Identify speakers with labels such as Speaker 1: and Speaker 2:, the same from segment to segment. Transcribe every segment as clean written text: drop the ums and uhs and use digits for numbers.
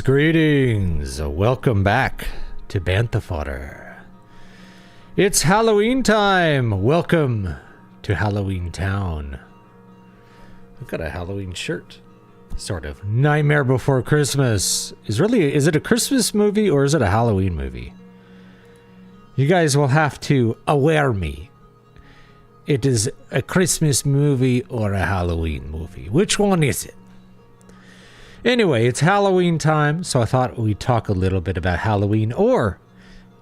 Speaker 1: Greetings. Welcome back to Bantha Fodder. It's Halloween time. Welcome to Halloween Town. I've got a Halloween shirt. Sort of. Nightmare Before Christmas. Is it a Christmas movie or is it a Halloween movie? You guys will have to aware me. It is a Christmas movie or a Halloween movie. Which one is it? Anyway, it's Halloween time, so I thought we'd talk a little bit about Halloween, or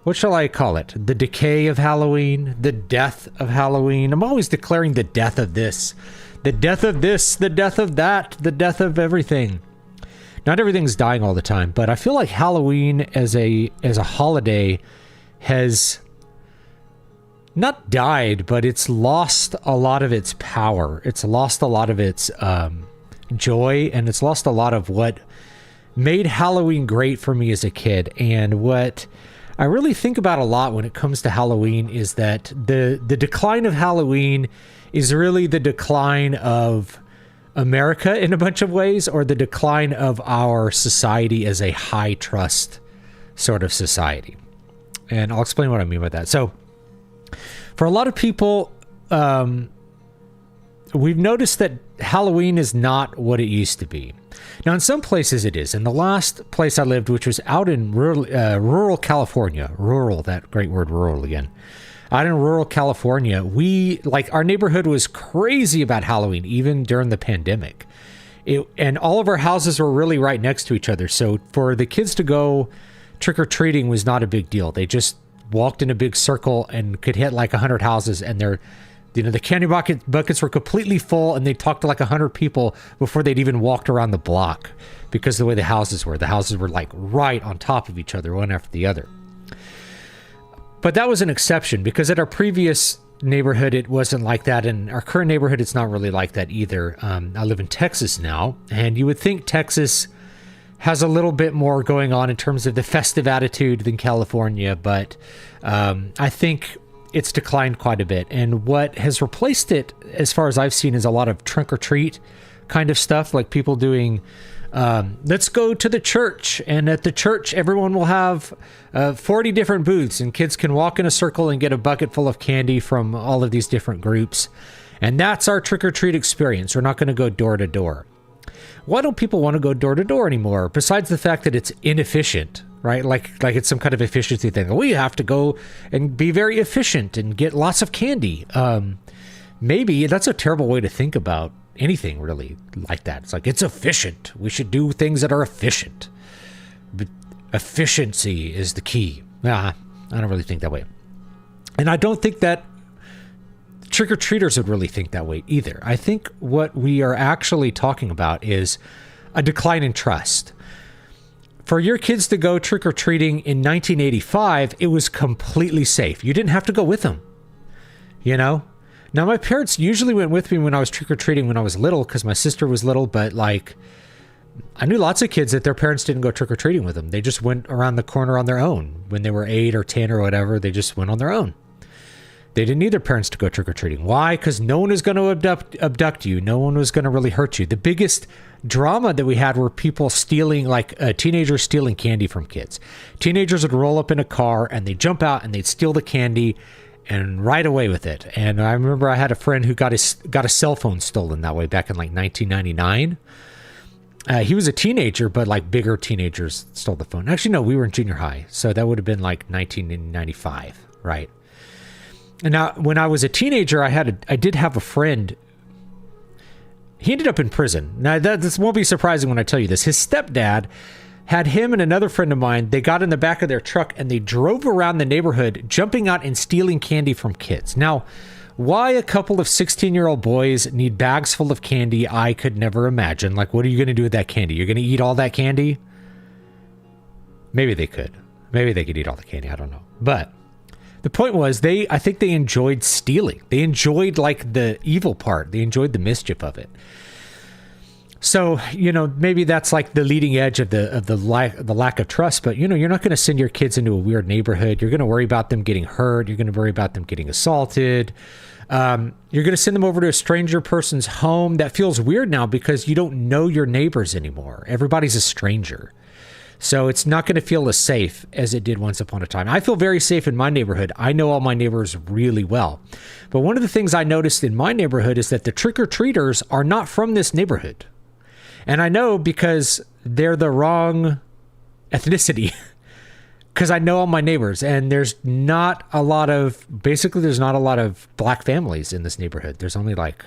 Speaker 1: what shall I call it? The decay of Halloween, the death of Halloween. I'm always declaring the death of this, the death of this, the death of that, the death of everything. Not everything's dying all the time, but I feel like Halloween as a holiday has not died, but it's lost a lot of its power. It's lost a lot of its joy, and it's lost a lot of what made Halloween great for me as a kid. And what I really think about a lot when it comes to Halloween is that the decline of Halloween is really the decline of America in a bunch of ways, or the decline of our society as a high trust sort of society. And I'll explain what I mean by that. So for a lot of people, we've noticed that Halloween is not what it used to be. Now, in some places it is. In the last place I lived, which was out in rural California, that great word, rural again. Out in rural California, our neighborhood was crazy about Halloween, even during the pandemic. And all of our houses were really right next to each other. So for the kids to go trick-or-treating was not a big deal. They just walked in a big circle and could hit like 100 houses, and the candy buckets were completely full, and they talked to like 100 people before they'd even walked around the block, because the way the houses were like right on top of each other, one after the other. But that was an exception, because at our previous neighborhood, it wasn't like that. And our current neighborhood, it's not really like that either. I live in Texas now, and you would think Texas has a little bit more going on in terms of the festive attitude than California, but I think it's declined quite a bit. And what has replaced it, as far as I've seen, is a lot of trunk or treat kind of stuff, like people doing, let's go to the church, and at the church, everyone will have 40 different booths, and kids can walk in a circle and get a bucket full of candy from all of these different groups. And that's our trick or treat experience. We're not going to go door to door. Why don't people want to go door to door anymore? Besides the fact that it's inefficient, right? Like it's some kind of efficiency thing. We have to go and be very efficient and get lots of candy. Maybe that's a terrible way to think about anything really like that. It's like, it's efficient. We should do things that are efficient. But efficiency is the key. Nah, I don't really think that way. And I don't think that trick-or-treaters would really think that way either. I think what we are actually talking about is a decline in trust. For your kids to go trick-or-treating in 1985, it was completely safe. You didn't have to go with them, you know? Now, my parents usually went with me when I was trick-or-treating when I was little, because my sister was little, but like, I knew lots of kids that their parents didn't go trick-or-treating with them. They just went around the corner on their own. When they were 8 or 10 or whatever, they just went on their own. They didn't need their parents to go trick-or-treating. Why? Because no one was going to abduct you. No one was going to really hurt you. The biggest drama that we had were people stealing, like teenagers stealing candy from kids. Teenagers would roll up in a car and they'd jump out and they'd steal the candy and ride away with it. And I remember I had a friend who got a cell phone stolen that way back in like 1999. He was a teenager, but like bigger teenagers stole the phone. Actually, no, we were in junior high. So that would have been like 1995, right? And now, when I was a teenager, I did have a friend. He ended up in prison. Now, this won't be surprising when I tell you this. His stepdad had him and another friend of mine. They got in the back of their truck and they drove around the neighborhood, jumping out and stealing candy from kids. Now, why a couple of 16-year-old boys need bags full of candy, I could never imagine. Like, what are you going to do with that candy? You're going to eat all that candy? Maybe they could. Maybe they could eat all the candy. I don't know. But the point was, I think they enjoyed stealing. They enjoyed like the evil part. They enjoyed the mischief of it. So, maybe that's like the leading edge of the lack of trust. But, you're not going to send your kids into a weird neighborhood. You're going to worry about them getting hurt. You're going to worry about them getting assaulted. You're going to send them over to a stranger person's home. That feels weird now because you don't know your neighbors anymore. Everybody's a stranger. So it's not going to feel as safe as it did once upon a time. I feel very safe in my neighborhood. I know all my neighbors really well. But one of the things I noticed in my neighborhood is that the trick-or-treaters are not from this neighborhood. And I know because they're the wrong ethnicity. Because I know all my neighbors. And there's not a lot of black families in this neighborhood. There's only like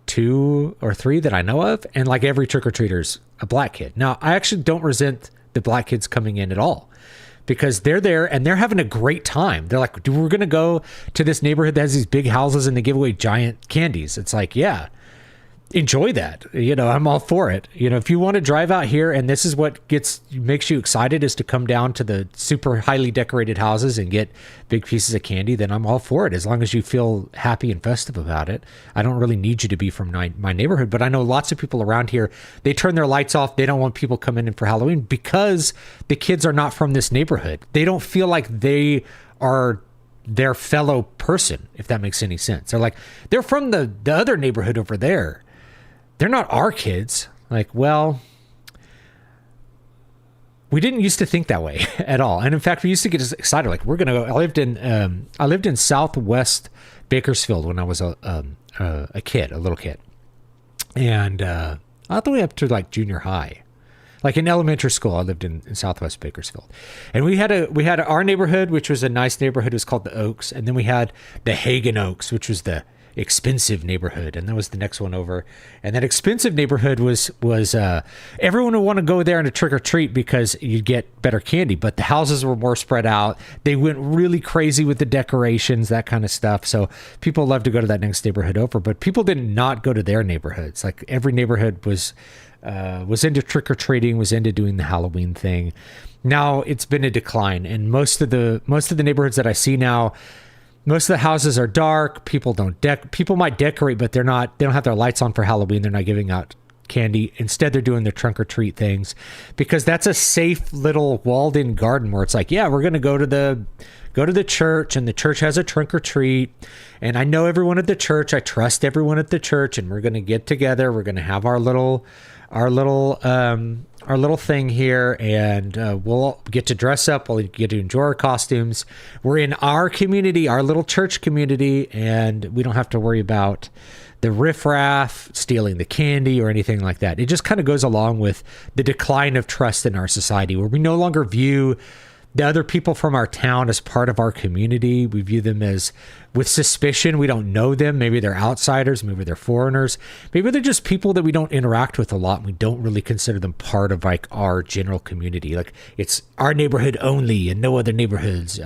Speaker 1: 2 or 3 that I know of, and like every trick-or-treater's a black kid. Now, I actually don't resent the black kids coming in at all because they're there and they're having a great time. They're like, we're going to go to this neighborhood that has these big houses and they give away giant candies. It's like, yeah, enjoy that. I'm all for it. If you want to drive out here and this is what makes you excited is to come down to the super highly decorated houses and get big pieces of candy, then I'm all for it. As long as you feel happy and festive about it. I don't really need you to be from my neighborhood, but I know lots of people around here, they turn their lights off. They don't want people coming in for Halloween because the kids are not from this neighborhood. They don't feel like they are their fellow person, if that makes any sense. They're from the other neighborhood over there. They're not our kids. Like, well, we didn't used to think that way at all. And in fact, we used to get excited. Like, we're going to go. I lived in Southwest Bakersfield when I was a little kid. And all the way up to like junior high. Like in elementary school, I lived in Southwest Bakersfield. And we had our neighborhood, which was a nice neighborhood. It was called the Oaks. And then we had the Hagen Oaks, which was the expensive neighborhood, and that was the next one over. And that expensive neighborhood was everyone would want to go there and a trick-or-treat because you'd get better candy, but the houses were more spread out. They went really crazy with the decorations, that kind of stuff. So people loved to go to that next neighborhood over, but people did not go to their neighborhoods. Like every neighborhood was into trick-or-treating, was into doing the Halloween thing. Now it's been a decline, and most of the neighborhoods that I see now, most of the houses are dark. People might decorate, but they don't have their lights on for Halloween. They're not giving out candy. Instead, they're doing their trunk or treat things because that's a safe little walled in garden where it's like, yeah, we're going to go to the church and the church has a trunk or treat. And I know everyone at the church. I trust everyone at the church, and we're going to get together. We're going to have our little thing here, and we'll get to dress up. We'll get to enjoy our costumes. We're in our community, our little church community, and we don't have to worry about the riffraff stealing the candy or anything like that. It just kind of goes along with the decline of trust in our society, where we no longer view the other people from our town as part of our community. We view them as with suspicion. We don't know them. Maybe they're outsiders. Maybe they're foreigners. Maybe they're just people that we don't interact with a lot. And we don't really consider them part of like our general community. Like it's our neighborhood only and no other neighborhoods,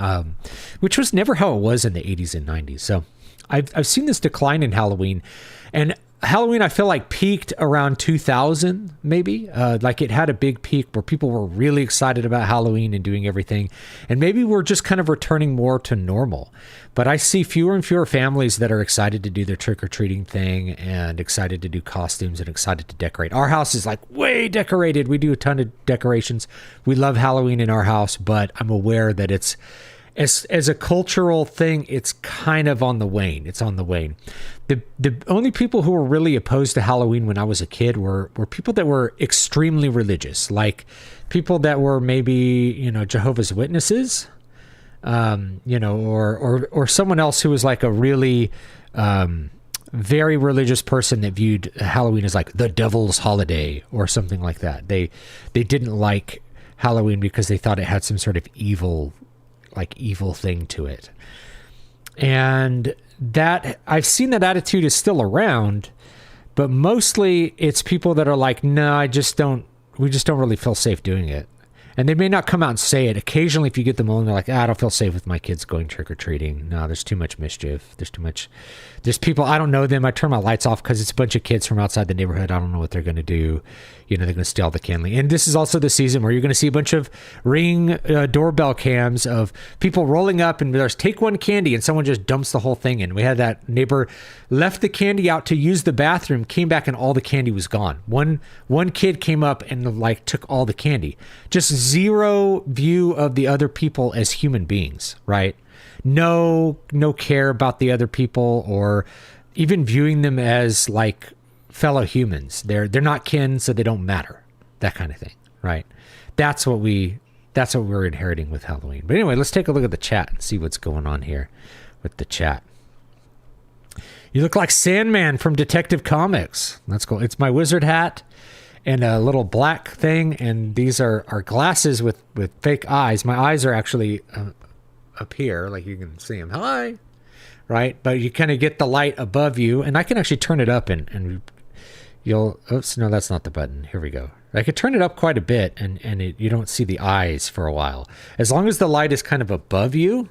Speaker 1: which was never how it was in the 80s and 90s. So I've seen this decline in Halloween, and Halloween, I feel like peaked around 2000, maybe. Like it had a big peak where people were really excited about Halloween and doing everything. And maybe we're just kind of returning more to normal. But I see fewer and fewer families that are excited to do their trick-or-treating thing and excited to do costumes and excited to decorate. Our house is like way decorated. We do a ton of decorations. We love Halloween in our house, but I'm aware that it's as a cultural thing, it's kind of on the wane. It's on the wane. The only people who were really opposed to Halloween when I was a kid were people that were extremely religious, like people that were maybe, you know, Jehovah's Witnesses, you know, or someone else who was like a really very religious person that viewed Halloween as like the devil's holiday or something like that. They didn't like Halloween because they thought it had some sort of evil thing to it. And that, I've seen that attitude is still around, but mostly it's people that are like, no, we just don't really feel safe doing it. And they may not come out and say it. Occasionally, if you get them on, they're like, I don't feel safe with my kids going trick-or-treating. No, there's too much mischief. There's people, I don't know them. I turn my lights off because it's a bunch of kids from outside the neighborhood. I don't know what they're going to do. You know, they're going to steal the candy. And this is also the season where you're going to see a bunch of Ring doorbell cams of people rolling up and there's take one candy and someone just dumps the whole thing in. We had that neighbor left the candy out to use the bathroom, came back and all the candy was gone. One kid came up and like took all the candy. Just zero view of the other people as human beings, right? No care about the other people or even viewing them as like fellow humans. They're not kin, so they don't matter. That kind of thing, right? That's what we're inheriting with Halloween. But anyway, let's take a look at the chat and see what's going on here with the chat. You look like Sandman from Detective Comics. That's cool. It's my wizard hat and a little black thing, and these are glasses with fake eyes. My eyes are actually up here, like you can see them. Hi, right? But you kind of get the light above you, and I can actually turn it up, and you'll. Oops, no, that's not the button. Here we go. I could turn it up quite a bit, and you don't see the eyes for a while. As long as the light is kind of above you,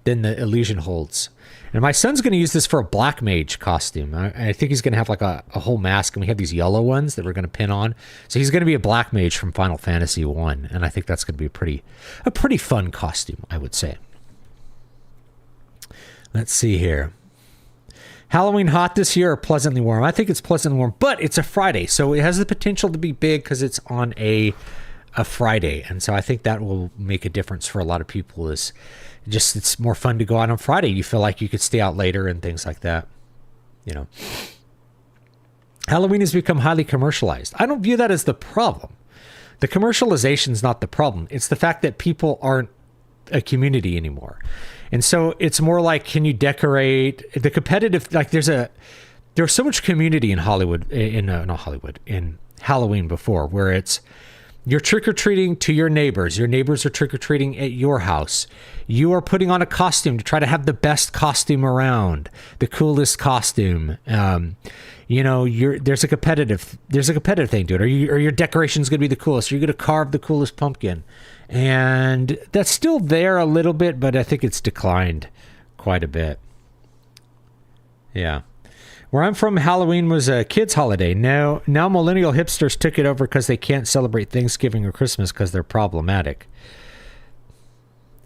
Speaker 1: then the illusion holds. And my son's going to use this for a black mage costume. I think he's going to have like a whole mask, and we have these yellow ones that we're going to pin on. So he's going to be a black mage from Final Fantasy 1, and I think that's going to be a pretty fun costume, I would say. Let's see here. Halloween hot this year or pleasantly warm? I think it's pleasantly warm, but it's a Friday, so it has the potential to be big because it's on a Friday, and so I think that will make a difference for a lot of people. It's more fun to go out on Friday. You feel like you could stay out later and things like that. You know, Halloween has become highly commercialized. I don't view that as the problem. The commercialization is not the problem. It's the fact that people aren't a community anymore. And so it's more like, can you decorate the competitive, like there's so much community in Hollywood, in Halloween before, where it's, you're trick-or-treating to your neighbors. Your neighbors are trick-or-treating at your house. You are putting on a costume to try to have the best costume around, the coolest costume. You know, there's a competitive thing to it. Or your decoration's going to be the coolest. You're going to carve the coolest pumpkin. And that's still there a little bit, but I think it's declined quite a bit. Yeah. Where I'm from, Halloween was a kid's holiday. Now millennial hipsters took it over because they can't celebrate Thanksgiving or Christmas because they're problematic.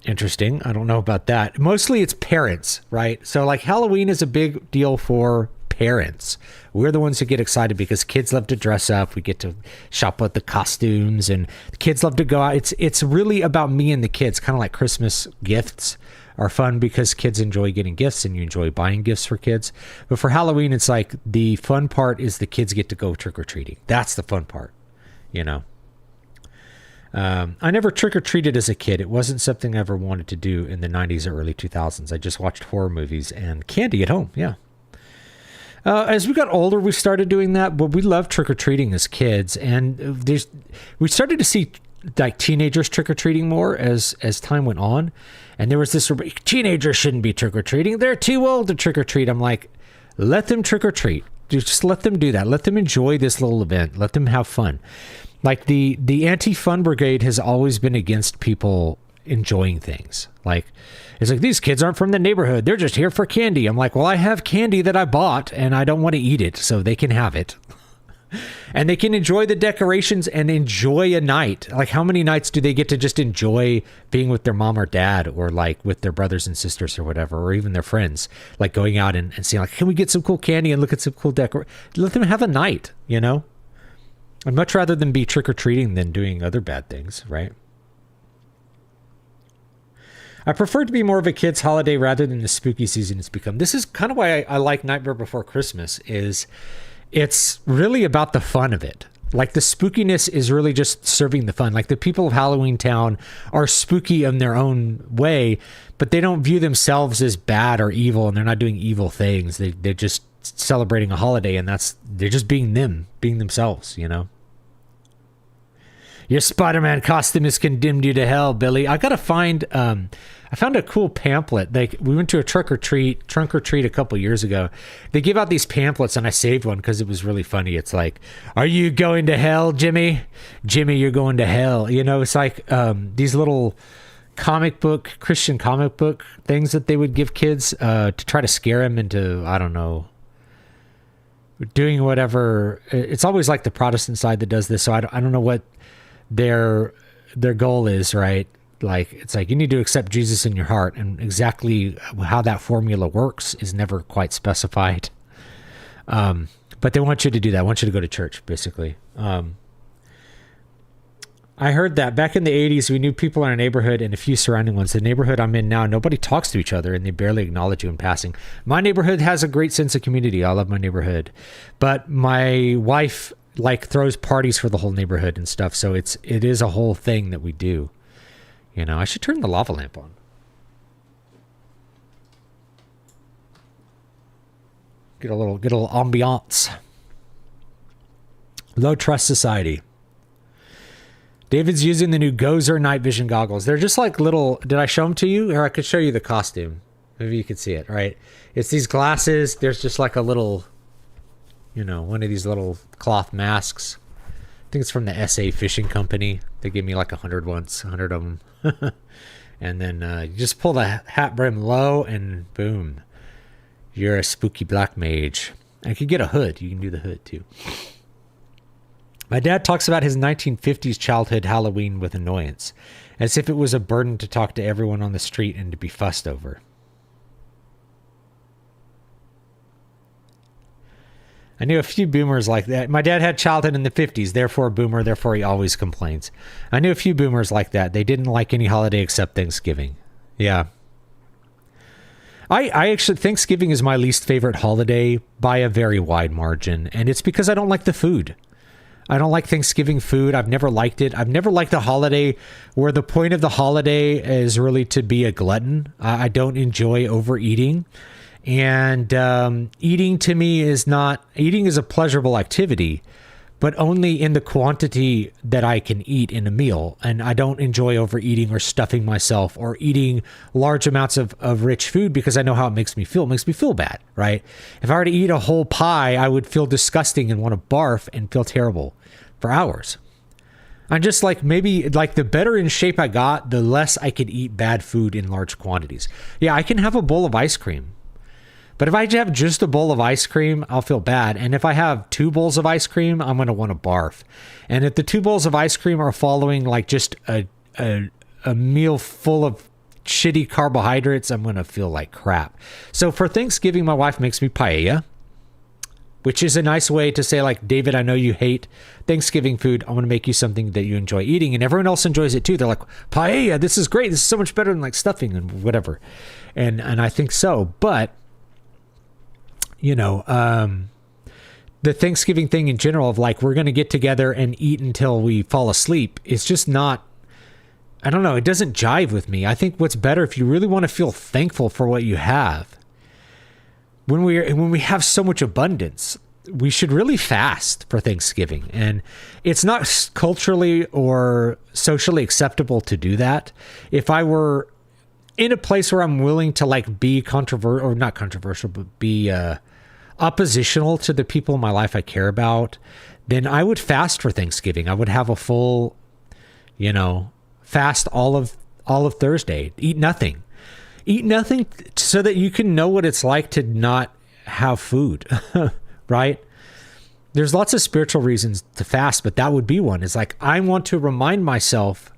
Speaker 1: Interesting. I don't know about that. Mostly it's parents, right? So like Halloween is a big deal for parents. We're the ones who get excited because kids love to dress up. We get to shop at the costumes and the kids love to go out. It's really about me and the kids, kind of like Christmas gifts are fun because kids enjoy getting gifts and you enjoy buying gifts for kids. But for Halloween, it's like the fun part is the kids get to go trick-or-treating. That's the fun part, you know. I never trick-or-treated as a kid. It wasn't something I ever wanted to do in the 90s or early 2000s. I just watched horror movies and candy at home, yeah. As we got older, we started doing that, but we loved trick-or-treating as kids. And we started to see like teenagers trick-or-treating more as time went on. And there was this, teenagers shouldn't be trick-or-treating. They're too old to trick-or-treat. I'm like, let them trick-or-treat. Just let them do that. Let them enjoy this little event. Let them have fun. Like the anti-fun brigade has always been against people enjoying things. Like, it's like, these kids aren't from the neighborhood. They're just here for candy. I'm like, well, I have candy that I bought and I don't want to eat it, so they can have it. And they can enjoy the decorations and enjoy a night. Like, how many nights do they get to just enjoy being with their mom or dad or like with their brothers and sisters or whatever, or even their friends, like going out and seeing like, can we get some cool candy and look at some cool decor? Let them have a night, you know? I'd much rather than be trick-or-treating than doing other bad things, right? I prefer it to be more of a kid's holiday rather than the spooky season it's become. This is kind of why I like Nightmare Before Christmas, is it's really about the fun of it. Like the spookiness is really just serving the fun. Like the people of Halloween Town are spooky in their own way, but they don't view themselves as bad or evil, and they're not doing evil things. They're just celebrating a holiday, and they're just being themselves, you know? Your Spider-Man costume has condemned you to hell, Billy. I gotta find, I found a cool pamphlet. We went to a trunk or treat a couple years ago. They give out these pamphlets, and I saved one because it was really funny. It's like, are you going to hell, Jimmy? Jimmy, you're going to hell. You know, it's like these little Christian comic book things that they would give kids to try to scare them into, I don't know, doing whatever. It's always like the Protestant side that does this, so I don't know what their goal is, right? Like, it's like, you need to accept Jesus in your heart, and exactly how that formula works is never quite specified. But they want you to do that. I want you to go to church, basically. I heard that back in the 80s, we knew people in our neighborhood and a few surrounding ones. The neighborhood I'm in now, nobody talks to each other, and they barely acknowledge you in passing. My neighborhood has a great sense of community. I love my neighborhood. But my wife throws parties for the whole neighborhood and stuff, so it is a whole thing that we do. You know, I should turn the lava lamp on. Get a little ambiance. Low trust society. David's using the new Gozer night vision goggles. They're just like little, did I show them to you? Or I could show you the costume. Maybe you could see it, right? It's these glasses. There's just like a little, you know, one of these little cloth masks. I think it's from the SA Fishing Company. They gave me like 100 once, 100 of them. And then you just pull the hat brim low and boom, you're a spooky black mage. I could get a hood. You can do the hood too. My dad talks about his 1950s childhood Halloween with annoyance, as if it was a burden to talk to everyone on the street and to be fussed over. I knew a few boomers like that. My dad had childhood in the 50s, therefore a boomer, therefore he always complains. I knew a few boomers like that. They didn't like any holiday except Thanksgiving. Yeah. I actually, Thanksgiving is my least favorite holiday by a very wide margin, and it's because I don't like the food. I don't like Thanksgiving food. I've never liked it. I've never liked a holiday where the point of the holiday is really to be a glutton. I don't enjoy overeating. And eating to me is a pleasurable activity, but only in the quantity that I can eat in a meal. And I don't enjoy overeating or stuffing myself or eating large amounts of rich food because I know how it makes me feel. It makes me feel bad, right? If I were to eat a whole pie, I would feel disgusting and want to barf and feel terrible for hours. I'm just like, maybe like the better in shape I got, the less I could eat bad food in large quantities. Yeah, I can have a bowl of ice cream. But if I have just a bowl of ice cream, I'll feel bad. And if I have 2 bowls of ice cream, I'm going to want to barf. And if the 2 bowls of ice cream are following like just a meal full of shitty carbohydrates, I'm going to feel like crap. So for Thanksgiving, my wife makes me paella, which is a nice way to say like, David, I know you hate Thanksgiving food. I'm going to make you something that you enjoy eating. And everyone else enjoys it too. They're like, paella, this is great. This is so much better than like stuffing and whatever. And I think so. But you know, the Thanksgiving thing in general of like, we're going to get together and eat until we fall asleep. It's just not, I don't know. It doesn't jive with me. I think what's better, if you really want to feel thankful for what you have, when we have so much abundance, we should really fast for Thanksgiving. And it's not culturally or socially acceptable to do that. If I were in a place where I'm willing to like be controversial, or not controversial, but be oppositional to the people in my life I care about, then I would fast for Thanksgiving. I would have a full, you know, fast all of Thursday. Eat nothing so that you can know what it's like to not have food, right? There's lots of spiritual reasons to fast, but that would be one. It's like, I want to remind myself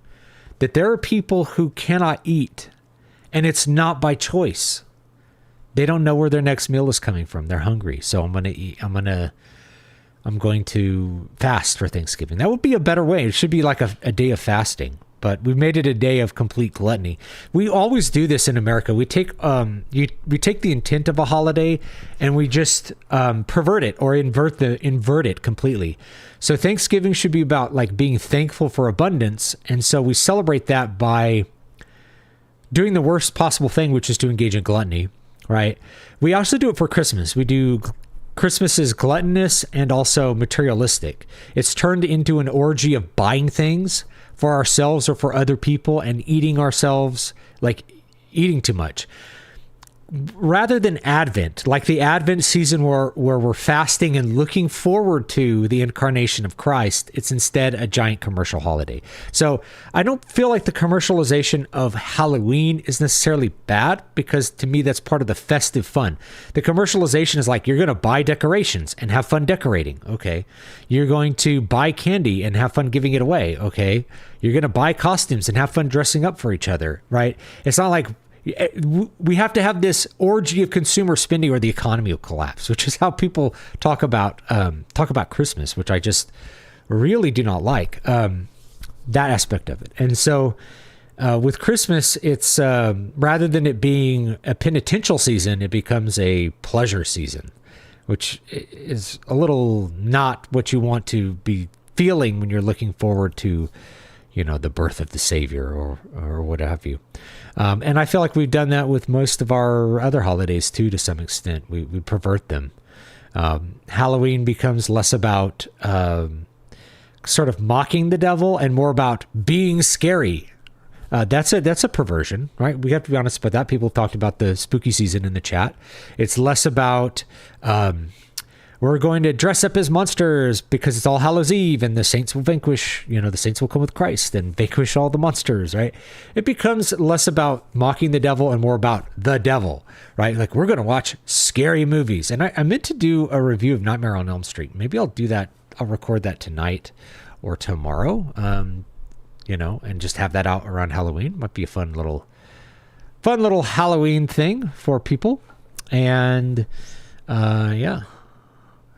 Speaker 1: that there are people who cannot eat. And it's not by choice. They don't know where their next meal is coming from. They're hungry. So I'm going to eat. I'm going to fast for Thanksgiving. That would be a better way. It should be like a day of fasting. but we made it a day of complete gluttony. We always do this in America. We take we take the intent of a holiday and we just pervert it or invert it completely. So Thanksgiving should be about like being thankful for abundance, and so we celebrate that by doing the worst possible thing, which is to engage in gluttony, right? We also do it for Christmas. Christmas is gluttonous and also materialistic. It's turned into an orgy of buying things for ourselves or for other people and eating ourselves, like eating too much. Rather than Advent, like the Advent season where we're fasting and looking forward to the incarnation of Christ, it's instead a giant commercial holiday. So I don't feel like the commercialization of Halloween is necessarily bad, because to me, that's part of the festive fun. The commercialization is like, you're going to buy decorations and have fun decorating. Okay. You're going to buy candy and have fun giving it away. Okay. You're going to buy costumes and have fun dressing up for each other, right? It's not like we have to have this orgy of consumer spending or the economy will collapse, which is how people talk about Christmas, which I just really do not like, that aspect of it. And so with Christmas, it's rather than it being a penitential season, it becomes a pleasure season, which is a little not what you want to be feeling when you're looking forward to, the birth of the Savior or what have you. And I feel like we've done that with most of our other holidays too, to some extent. We pervert them. Halloween becomes less about sort of mocking the devil and more about being scary. That's a perversion, right? We have to be honest about that. People have talked about the spooky season in the chat. It's less about we're going to dress up as monsters because it's All Hallows Eve and the saints will vanquish, the saints will come with Christ and vanquish all the monsters, right? It becomes less about mocking the devil and more about the devil, right? Like, we're going to watch scary movies. And I meant to do a review of Nightmare on Elm Street. Maybe I'll do that. I'll record that tonight or tomorrow, and just have that out around Halloween. Might be a fun little Halloween thing for people. And yeah.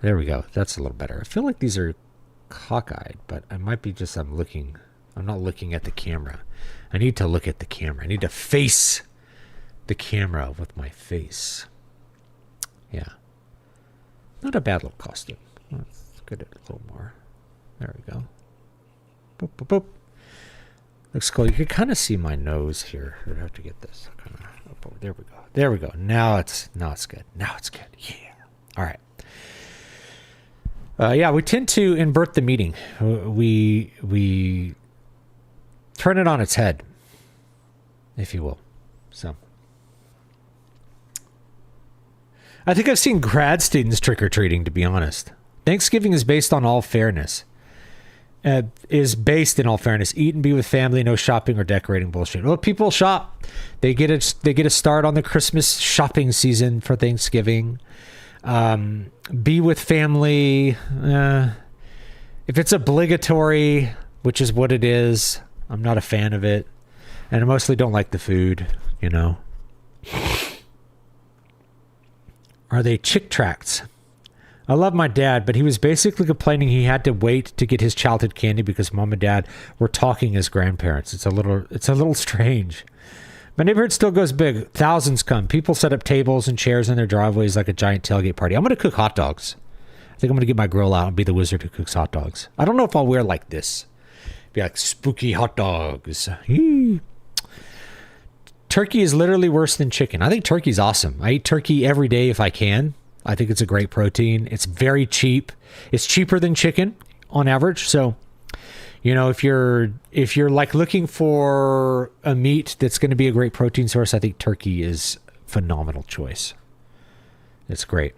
Speaker 1: There we go. That's a little better. I feel like these are cockeyed, but I might be just, I'm not looking at the camera. I need to look at the camera. I need to face the camera with my face. Yeah. Not a bad little costume. Let's get it a little more. There we go. Boop, boop, boop. Looks cool. You can kind of see my nose here. I have to get this kind of up over. There we go. There we go. Now it's good. Now it's good. Yeah. All right. Yeah, we tend to invert the meeting. We turn it on its head, if you will. So, I think I've seen grad students trick-or-treating, to be honest. Thanksgiving is based on all fairness. Is based in all fairness. Eat and be with family, no shopping or decorating bullshit. Well, people shop. They get a start on the Christmas shopping season for Thanksgiving. Be with family. If it's obligatory, which is what it is, I'm not a fan of it. And I mostly don't like the food, Are they chick tracts? I love my dad, but he was basically complaining he had to wait to get his childhood candy because mom and dad were talking as grandparents. It's a little strange. My neighborhood still goes big. Thousands come. People set up tables and chairs in their driveways like a giant tailgate party. I'm going to cook hot dogs. I think I'm going to get my grill out and be the wizard who cooks hot dogs. I don't know if I'll wear like this. Be like spooky hot dogs. Turkey is literally worse than chicken. I think turkey's awesome. I eat turkey every day if I can. I think it's a great protein. It's very cheap. It's cheaper than chicken on average. So, if you're like looking for a meat that's going to be a great protein source, I think turkey is a phenomenal choice. It's great.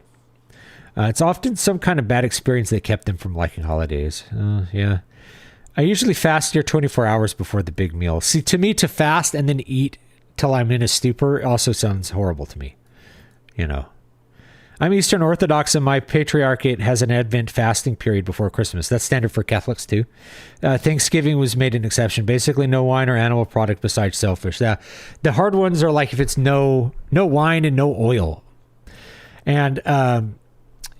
Speaker 1: It's often some kind of bad experience that kept them from liking holidays. Yeah. I usually fast here 24 hours before the big meal. See, to me, to fast and then eat till I'm in a stupor also sounds horrible to me. I'm Eastern Orthodox, and my patriarchate has an Advent fasting period before Christmas. That's standard for Catholics too. Thanksgiving was made an exception. Basically, no wine or animal product besides shellfish. The hard ones are like if it's no wine and no oil. And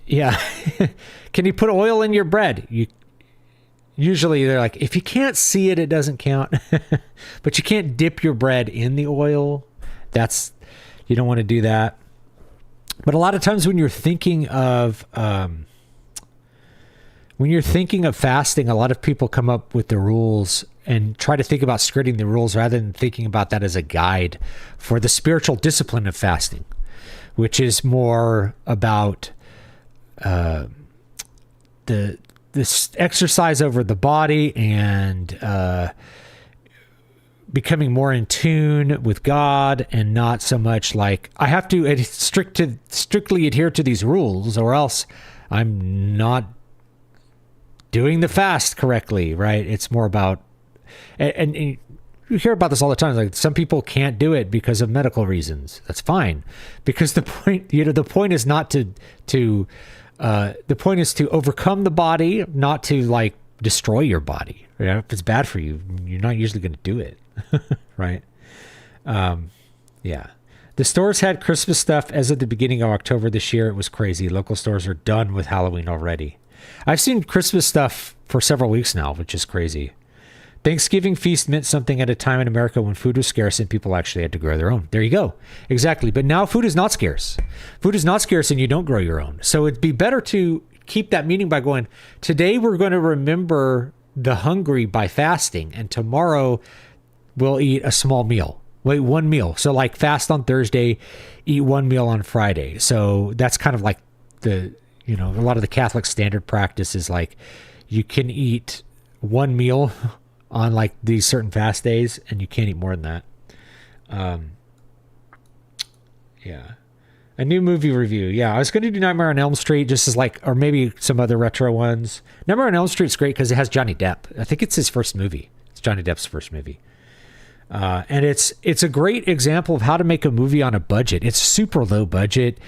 Speaker 1: yeah, can you put oil in your bread? Usually they're like, if you can't see it, it doesn't count. But you can't dip your bread in the oil. You don't want to do that. But a lot of times when you're thinking of fasting, a lot of people come up with the rules and try to think about skirting the rules rather than thinking about that as a guide for the spiritual discipline of fasting, which is more about this exercise over the body and becoming more in tune with God, and not so much like I have to strictly adhere to these rules or else I'm not doing the fast correctly, right? It's more about, and you hear about this all the time. Like some people can't do it because of medical reasons. That's fine, because the point is not the point is to overcome the body, not to like destroy your body. Right? If it's bad for you, you're not usually going to do it. Right. Yeah. The stores had Christmas stuff as of the beginning of October this year. It was crazy. Local stores are done with Halloween already. I've seen Christmas stuff for several weeks now, which is crazy. Thanksgiving feast meant something at a time in America when food was scarce and people actually had to grow their own. There you go. Exactly. But now food is not scarce. Food is not scarce and you don't grow your own. So it'd be better to keep that meaning by going, today we're going to remember the hungry by fasting, and tomorrow we'll eat a small meal. Wait, one meal. So like fast on Thursday, eat one meal on Friday. So that's kind of like a lot of the Catholic standard practice is like you can eat one meal on like these certain fast days and you can't eat more than that. Yeah. A new movie review. Yeah, I was going to do Nightmare on Elm Street just as like, or maybe some other retro ones. Nightmare on Elm Street's great because it has Johnny Depp. I think it's his first movie. It's Johnny Depp's first movie. And it's a great example of how to make a movie on a budget. It's super low budget.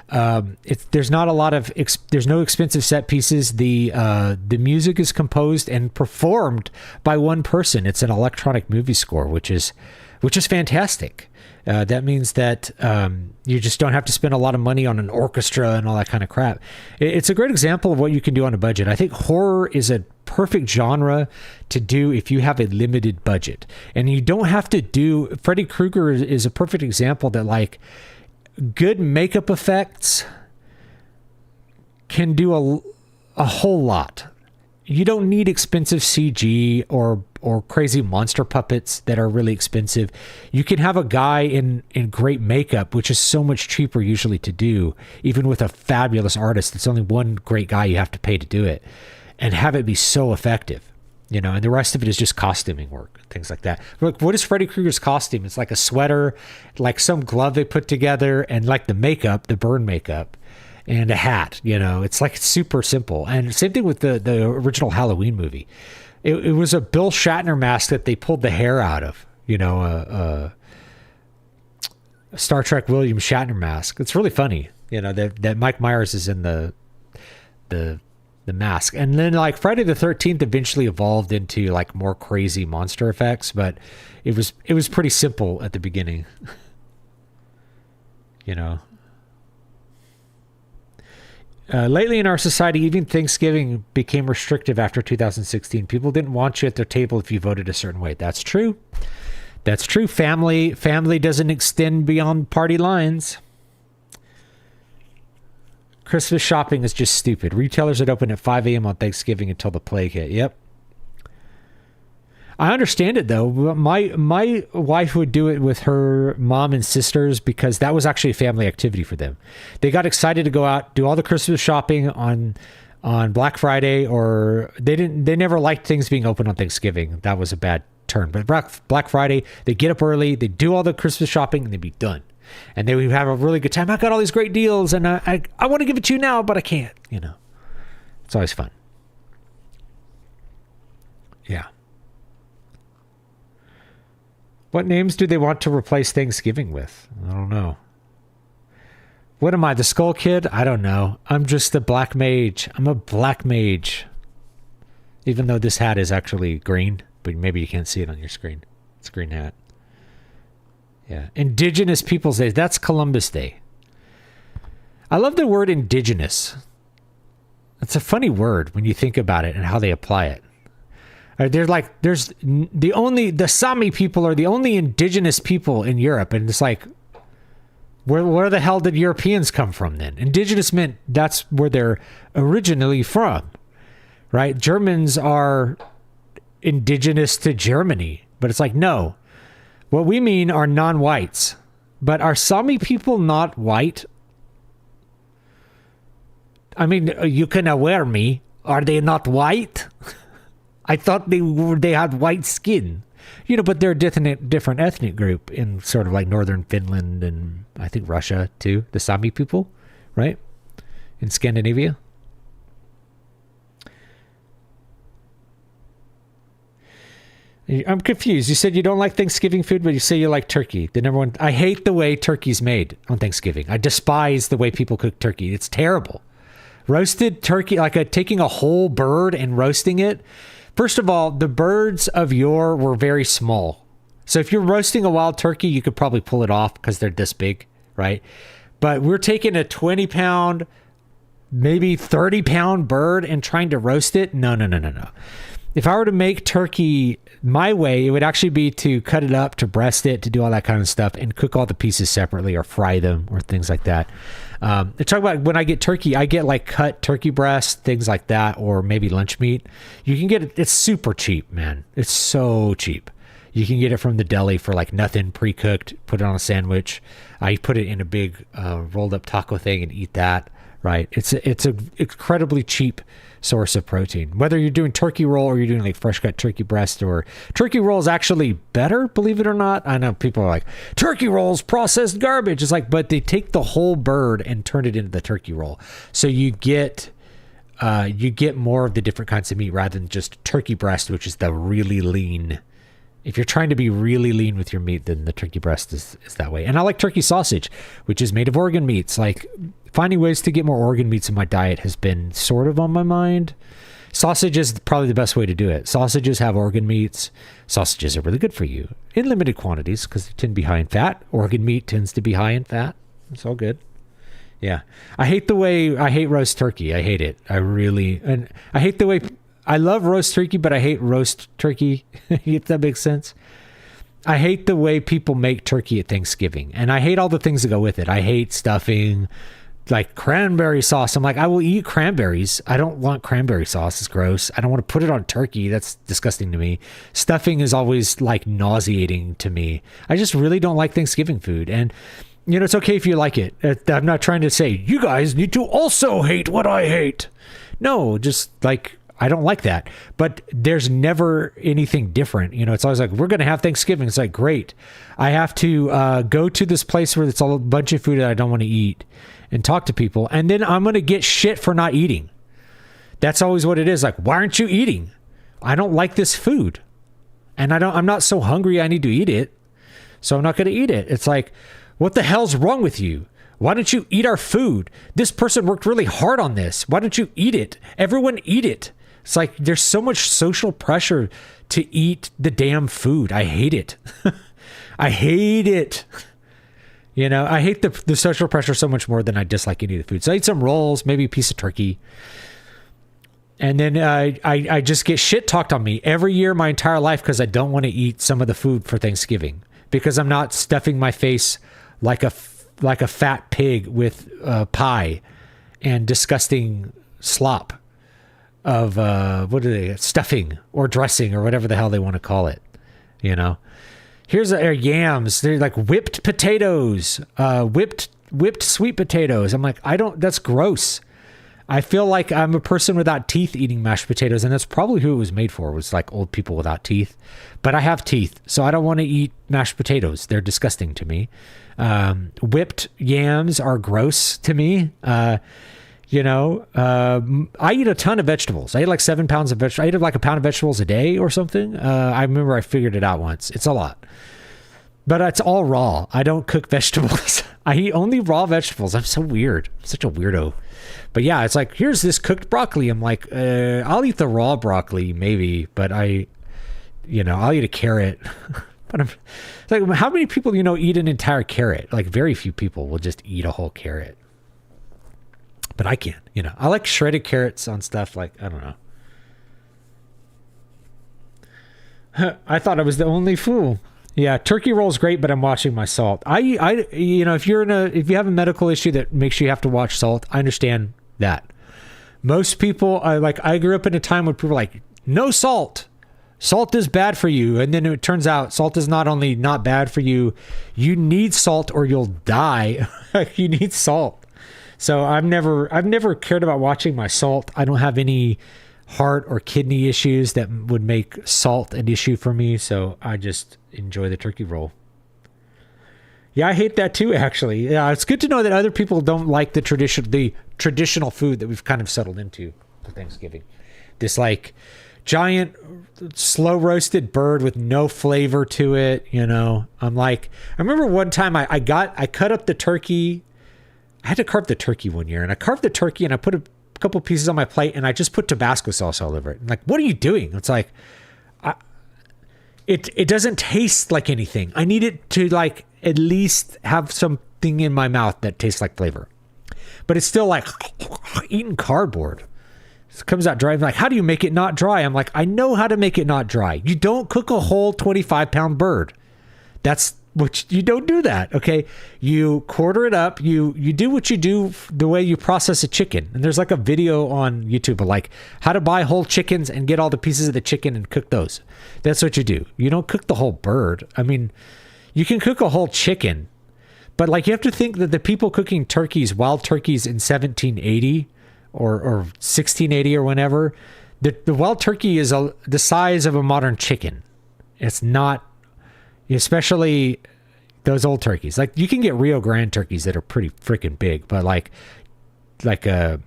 Speaker 1: There's not a lot of, there's no expensive set pieces. The music is composed and performed by one person. It's an electronic movie score, which is fantastic. That means that you just don't have to spend a lot of money on an orchestra and all that kind of crap. It's a great example of what you can do on a budget. I think horror is a perfect genre to do if you have a limited budget. And you don't have to do... Freddy Krueger is a perfect example that, like, good makeup effects can do a whole lot. You don't need expensive CG or crazy monster puppets that are really expensive. You can have a guy in great makeup, which is so much cheaper usually to do, even with a fabulous artist. It's only one great guy you have to pay to do it, and have it be so effective, and the rest of it is just costuming work, things like that. Look, what is Freddy Krueger's costume? It's like a sweater, like some glove they put together, and like the makeup, the burn makeup, and a hat. It's like super simple. And same thing with the original Halloween movie. It was a Bill Shatner mask that they pulled the hair out of, a Star Trek William Shatner mask. It's really funny, that Mike Myers is in the mask. And then like Friday the 13th eventually evolved into like more crazy monster effects, but it was pretty simple at the beginning. Lately in our society, even Thanksgiving became restrictive after 2016. People didn't want you at their table if you voted a certain way. That's true. That's true. Family doesn't extend beyond party lines. Christmas shopping is just stupid. Retailers that open at 5 a.m. on Thanksgiving until the plague hit. Yep. I understand it though. My wife would do it with her mom and sisters because that was actually a family activity for them. They got excited to go out, do all the Christmas shopping on Black Friday, or they never liked things being open on Thanksgiving. That was a bad turn. But Black Friday, they get up early, they do all the Christmas shopping, and they'd be done. And they would have a really good time. I got all these great deals, and I want to give it to you now, but I can't. It's always fun. Yeah. What names do they want to replace Thanksgiving with? I don't know. What am I, the Skull Kid? I don't know. I'm just a black mage. I'm a black mage. Even though this hat is actually green, but maybe you can't see it on your screen. It's a green hat. Yeah. Indigenous Peoples Day. That's Columbus Day. I love the word indigenous. It's a funny word when you think about it and how they apply it. They're like, the Sami people are the only indigenous people in Europe. And it's like, where the hell did Europeans come from then? Indigenous meant that's where they're originally from, right? Germans are indigenous to Germany, but it's like, no, what we mean are non-whites. But are Sami people not white? I mean, you can aware me. Are they not white? I thought they had white skin, but they're a different ethnic group in sort of like northern Finland and I think Russia too. The Sami people, right? In Scandinavia. I'm confused. You said you don't like Thanksgiving food, but you say you like turkey. The number one, I hate the way turkey's made on Thanksgiving. I despise the way people cook turkey. It's terrible. Roasted turkey, like taking a whole bird and roasting it. First of all, the birds of yore were very small. So if you're roasting a wild turkey, you could probably pull it off because they're this big, right? But we're taking a 20-pound, maybe 30-pound bird and trying to roast it. No. If I were to make turkey my way, it would actually be to cut it up, to breast it, to do all that kind of stuff, and cook all the pieces separately or fry them or things like that. Talk about when I get turkey, I get like cut turkey breast, things like that, or maybe lunch meat. You can get it. It's super cheap, man. It's so cheap. You can get it from the deli for like nothing, pre-cooked, put it on a sandwich. I put it in a big rolled up taco thing and eat that, right? It's an incredibly cheap source of protein. Whether you're doing turkey roll or you're doing like fresh cut turkey breast, or turkey roll is actually better, believe it or not. I know people are like, turkey rolls processed garbage. It's like, but they take the whole bird and turn it into the turkey roll. So you get more of the different kinds of meat rather than just turkey breast, which is the really lean. If you're trying to be really lean with your meat, then the turkey breast is that way. And I like turkey sausage, which is made of organ meats. Like, finding ways to get more organ meats in my diet has been sort of on my mind. Sausage is probably the best way to do it. Sausages have organ meats. Sausages are really good for you in limited quantities because they tend to be high in fat. Organ meat tends to be high in fat. It's all good. Yeah. I hate roast turkey. I hate it. I hate the way I love roast turkey, but I hate roast turkey, if that makes sense. I hate the way people make turkey at Thanksgiving, and I hate all the things that go with it. I hate stuffing, like cranberry sauce. I'm like, I will eat cranberries. I don't want cranberry sauce. It's gross. I don't want to put it on turkey. That's disgusting to me. Stuffing is always like nauseating to me. I just really don't like Thanksgiving food. And, it's okay if you like it. I'm not trying to say, you guys need to also hate what I hate. No, just like, I don't like that. But there's never anything different. It's always like, we're going to have Thanksgiving. It's like, great. I have to go to this place where it's a bunch of food that I don't want to eat and talk to people. And then I'm going to get shit for not eating. That's always what it is. Like, why aren't you eating? I don't like this food. And I'm not so hungry I need to eat it. So I'm not going to eat it. It's like, what the hell's wrong with you? Why don't you eat our food? This person worked really hard on this. Why don't you eat it? Everyone eat it. It's like there's so much social pressure to eat the damn food. I hate it. I hate it. I hate the social pressure so much more than I dislike any of the food. So I eat some rolls, maybe a piece of turkey. And then I just get shit talked on me every year my entire life because I don't want to eat some of the food for Thanksgiving because I'm not stuffing my face like a fat pig with pie and disgusting slop of stuffing or dressing or whatever the hell they want to call it. Here's yams. They're like whipped potatoes, whipped sweet potatoes. I'm like, that's gross. I feel like I'm a person without teeth eating mashed potatoes, and that's probably who it was made for, was like old people without teeth. But I have teeth, so I don't want to eat mashed potatoes. They're disgusting to me. Whipped yams are gross to me. I eat a ton of vegetables. I eat like 7 pounds of vegetables. I eat like a pound of vegetables a day or something. I remember I figured it out once. It's a lot. But it's all raw. I don't cook vegetables. I eat only raw vegetables. I'm so weird. I'm such a weirdo. But yeah, it's like, here's this cooked broccoli. I'm like, I'll eat the raw broccoli maybe, but I'll eat a carrot. But I'm like, how many people, eat an entire carrot? Like very few people will just eat a whole carrot. But I can't, I like shredded carrots on stuff like, I don't know. I thought I was the only fool. Yeah, turkey roll's great, but I'm watching my salt. If you have a medical issue that makes you have to watch salt, I understand that. Most people, I grew up in a time when people were like, no salt. Salt is bad for you. And then it turns out salt is not only not bad for you, you need salt or you'll die. You need salt. So I've never cared about watching my salt. I don't have any heart or kidney issues that would make salt an issue for me. So I just enjoy the turkey roll. Yeah, I hate that too, actually. Yeah, it's good to know that other people don't like the traditional food that we've kind of settled into for Thanksgiving. This like giant slow roasted bird with no flavor to it, I'm like, I remember one time I cut up the turkey. I had to carve the turkey one year, and I carved the turkey and I put a couple pieces on my plate and I just put Tabasco sauce all over it. I'm like, what are you doing? It's like, it doesn't taste like anything. I need it to like at least have something in my mouth that tastes like flavor, but it's still like eating cardboard. It comes out dry. I'm like, how do you make it not dry? I'm like, I know how to make it not dry. You don't cook a whole 25-pound bird. You don't do that. Okay. You quarter it up. You do what you do the way you process a chicken. And there's like a video on YouTube of like how to buy whole chickens and get all the pieces of the chicken and cook those. That's what you do. You don't cook the whole bird. I mean, you can cook a whole chicken, but like you have to think that the people cooking turkeys, wild turkeys in 1780 or 1680 or whenever, the wild turkey is the size of a modern chicken. It's not, especially those old turkeys. Like you can get Rio Grande turkeys that are pretty freaking big, but like a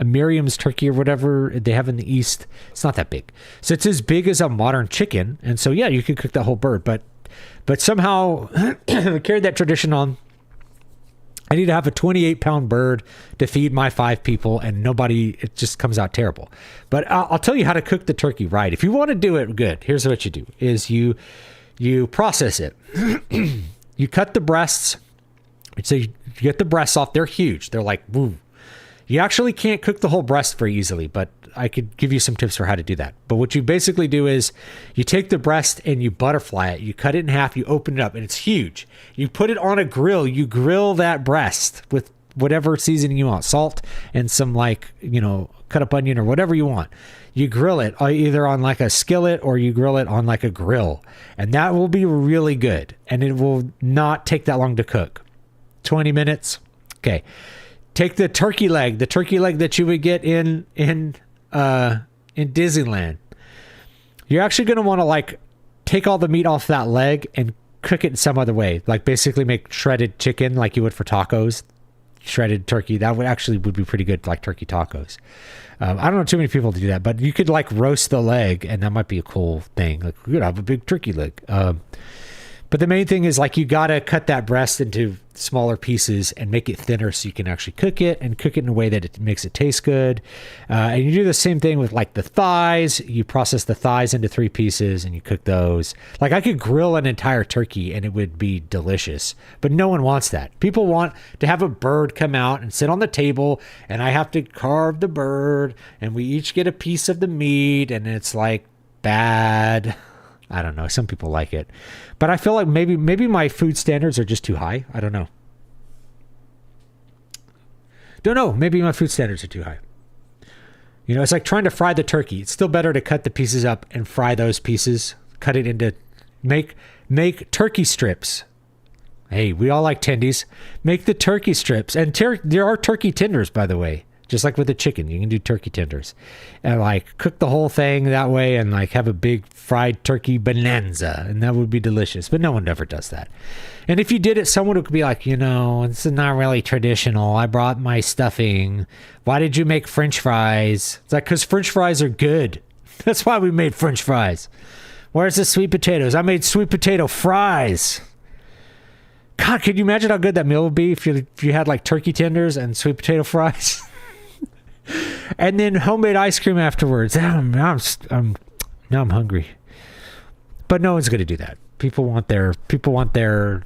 Speaker 1: Miriam's turkey or whatever they have in the East, it's not that big. So it's as big as a modern chicken. And so, yeah, you can cook the whole bird, but somehow we carried that tradition on. I need to have a 28-pound bird to feed my 5 people, and it just comes out terrible. But I'll tell you how to cook the turkey right. If you want to do it good, here's what you do, is you process it. You cut the breasts. So you get the breasts off. They're huge. They're like, woo. You actually can't cook the whole breast very easily, but I could give you some tips for how to do that. But what you basically do is you take the breast and you butterfly it. You cut it in half. You open it up, and it's huge. You put it on a grill. You grill that breast with whatever seasoning you want, salt and some cut up onion or whatever you want. You grill it either on like a skillet or you grill it on like a grill, and that will be really good. And it will not take that long to cook. 20 minutes. Okay. Take the turkey leg that you would get in Disneyland. You're actually going to want to like take all the meat off that leg and cook it in some other way. Like basically make shredded chicken like you would for tacos. Shredded turkey, that would be pretty good, like turkey tacos. I don't know too many people to do that, but you could like roast the leg, and that might be a cool thing. Like we could have a big turkey leg. But the main thing is like you gotta cut that breast into smaller pieces and make it thinner so you can actually cook it in a way that it makes it taste good. And you do the same thing with like the thighs. You process the thighs into 3 pieces and you cook those. Like I could grill an entire turkey and it would be delicious, but no one wants that. People want to have a bird come out and sit on the table, and I have to carve the bird and we each get a piece of the meat, and it's like bad. I don't know. Some people like it, but I feel like maybe my food standards are just too high. I don't know. Maybe my food standards are too high. It's like trying to fry the turkey. It's still better to cut the pieces up and fry those pieces. Cut it into, make turkey strips. Hey, we all like tendies. Make the turkey strips. And there are turkey tenders, by the way. Just like with the chicken, you can do turkey tenders and like cook the whole thing that way and like have a big fried turkey bonanza, and that would be delicious. But no one ever does that. And if you did it, someone would be like, it's not really traditional. I brought my stuffing. Why did you make French fries? It's like, because French fries are good. That's why we made French fries. Where's the sweet potatoes? I made sweet potato fries. God, could you imagine how good that meal would be if you had like turkey tenders and sweet potato fries? And then homemade ice cream afterwards. Now I'm hungry. But no one's going to do that. People want their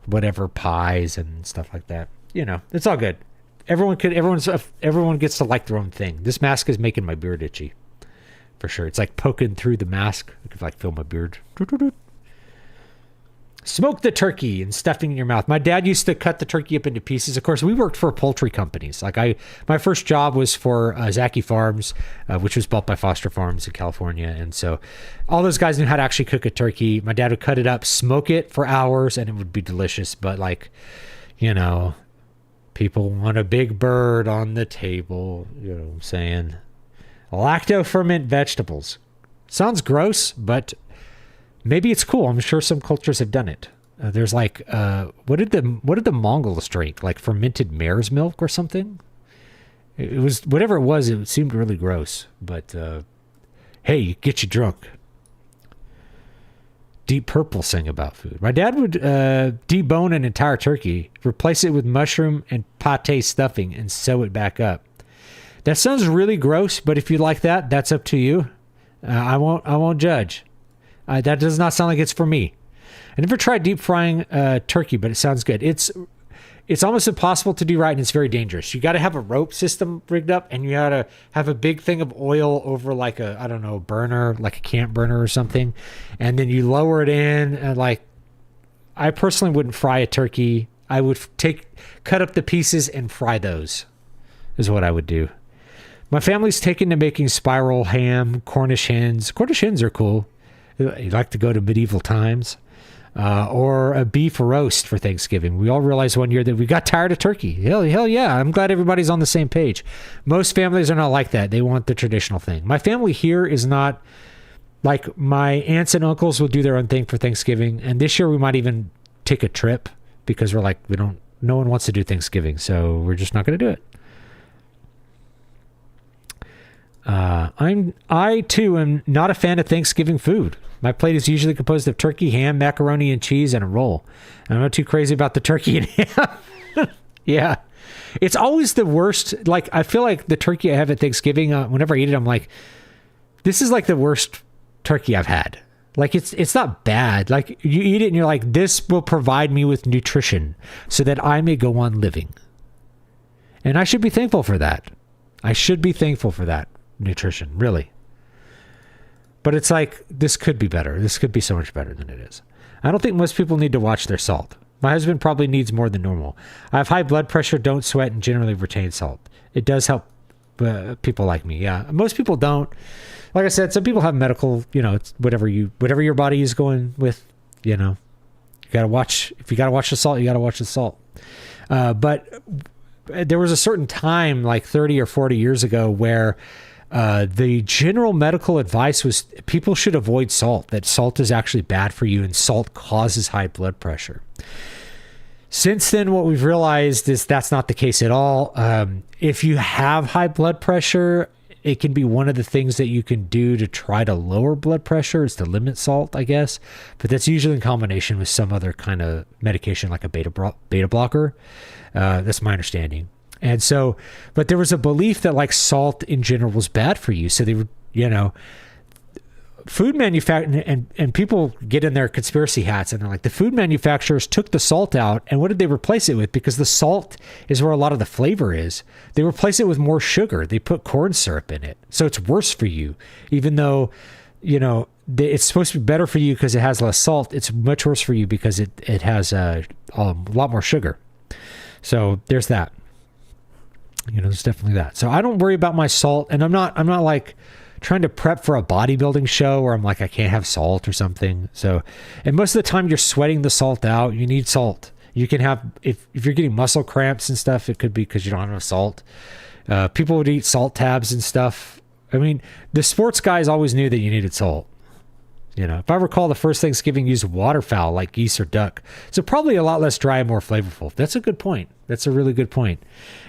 Speaker 1: whatever pies and stuff like that. It's all good. Everyone gets to like their own thing. This mask is making my beard itchy for sure. It's like poking through the mask. I could like feel my beard. Smoke the turkey and stuffing in your mouth. My dad used to cut the turkey up into pieces. Of course, we worked for poultry companies. My first job was for Zaki Farms, which was bought by Foster Farms in California. And so all those guys knew how to actually cook a turkey. My dad would cut it up, smoke it for hours, and it would be delicious. But people want a big bird on the table. You know what I'm saying? Lacto-ferment vegetables. Sounds gross, but maybe it's cool. I'm sure some cultures have done it. There's what did the Mongols drink? Like fermented mare's milk or something? It was whatever it was. It seemed really gross, but hey, get you drunk. Deep Purple sang about food. My dad would debone an entire turkey, replace it with mushroom and pate stuffing, and sew it back up. That sounds really gross, but if you like that, that's up to you. I won't judge. That does not sound like it's for me. I never tried deep frying turkey, but it sounds good. It's almost impossible to do right, and it's very dangerous. You got to have a rope system rigged up, and you got to have a big thing of oil over like a burner, like a camp burner or something, and then you lower it in. And I personally wouldn't fry a turkey. I would cut up the pieces and fry those. Is what I would do. My family's taken to making spiral ham, Cornish hens. Cornish hens are cool. You like to go to medieval times. Or a beef roast for Thanksgiving. We all realized one year that we got tired of turkey. Hell yeah. I'm glad everybody's on the same page. Most families are not like that. They want the traditional thing. My family here is not like my aunts and uncles will do their own thing for Thanksgiving. And this year we might even take a trip because we're like, no one wants to do Thanksgiving. So we're just not going to do it. I too am not a fan of Thanksgiving food. My plate is usually composed of turkey, ham, macaroni, and cheese, and a roll. I'm not too crazy about the turkey and ham. Yeah. It's always the worst. Like, I feel like the turkey I have at Thanksgiving, whenever I eat it, I'm like, this is like the worst turkey I've had. Like, it's not bad. Like, you eat it and you're like, this will provide me with nutrition so that I may go on living. And I should be thankful for that. I should be thankful for that nutrition, really. But it's like, this could be better. This could be so much better than it is. I don't think most people need to watch their salt. My husband probably needs more than normal. I have high blood pressure, don't sweat, and generally retain salt. It does help people like me. Yeah, most people don't. Like I said, some people have medical, it's whatever your body is going with, you gotta watch. If you gotta watch the salt, you gotta watch the salt. But there was a certain time, like 30 or 40 years ago, where the general medical advice was people should avoid salt, that salt is actually bad for you and salt causes high blood pressure. Since then, what we've realized is that's not the case at all. If you have high blood pressure, it can be one of the things that you can do to try to lower blood pressure is to limit salt, I guess. But that's usually in combination with some other kind of medication like a beta blocker. That's my understanding. And so, but there was a belief that like salt in general was bad for you. So they would, food manufacturers and people get in their conspiracy hats and they're like, the food manufacturers took the salt out and what did they replace it with? Because the salt is where a lot of the flavor is. They replace it with more sugar. They put corn syrup in it. So it's worse for you, even though, it's supposed to be better for you because it has less salt. It's much worse for you because it has a lot more sugar. So there's that. There's definitely that. So I don't worry about my salt, and I'm not like trying to prep for a bodybuilding show where I'm like, I can't have salt or something. So, and most of the time you're sweating the salt out. You need salt. You can have, if you're getting muscle cramps and stuff, it could be because you don't have enough salt. People would eat salt tabs and stuff. I mean, the sports guys always knew that you needed salt. If I recall, the first Thanksgiving used waterfowl like geese or duck. So probably a lot less dry and more flavorful. That's a good point. That's a really good point.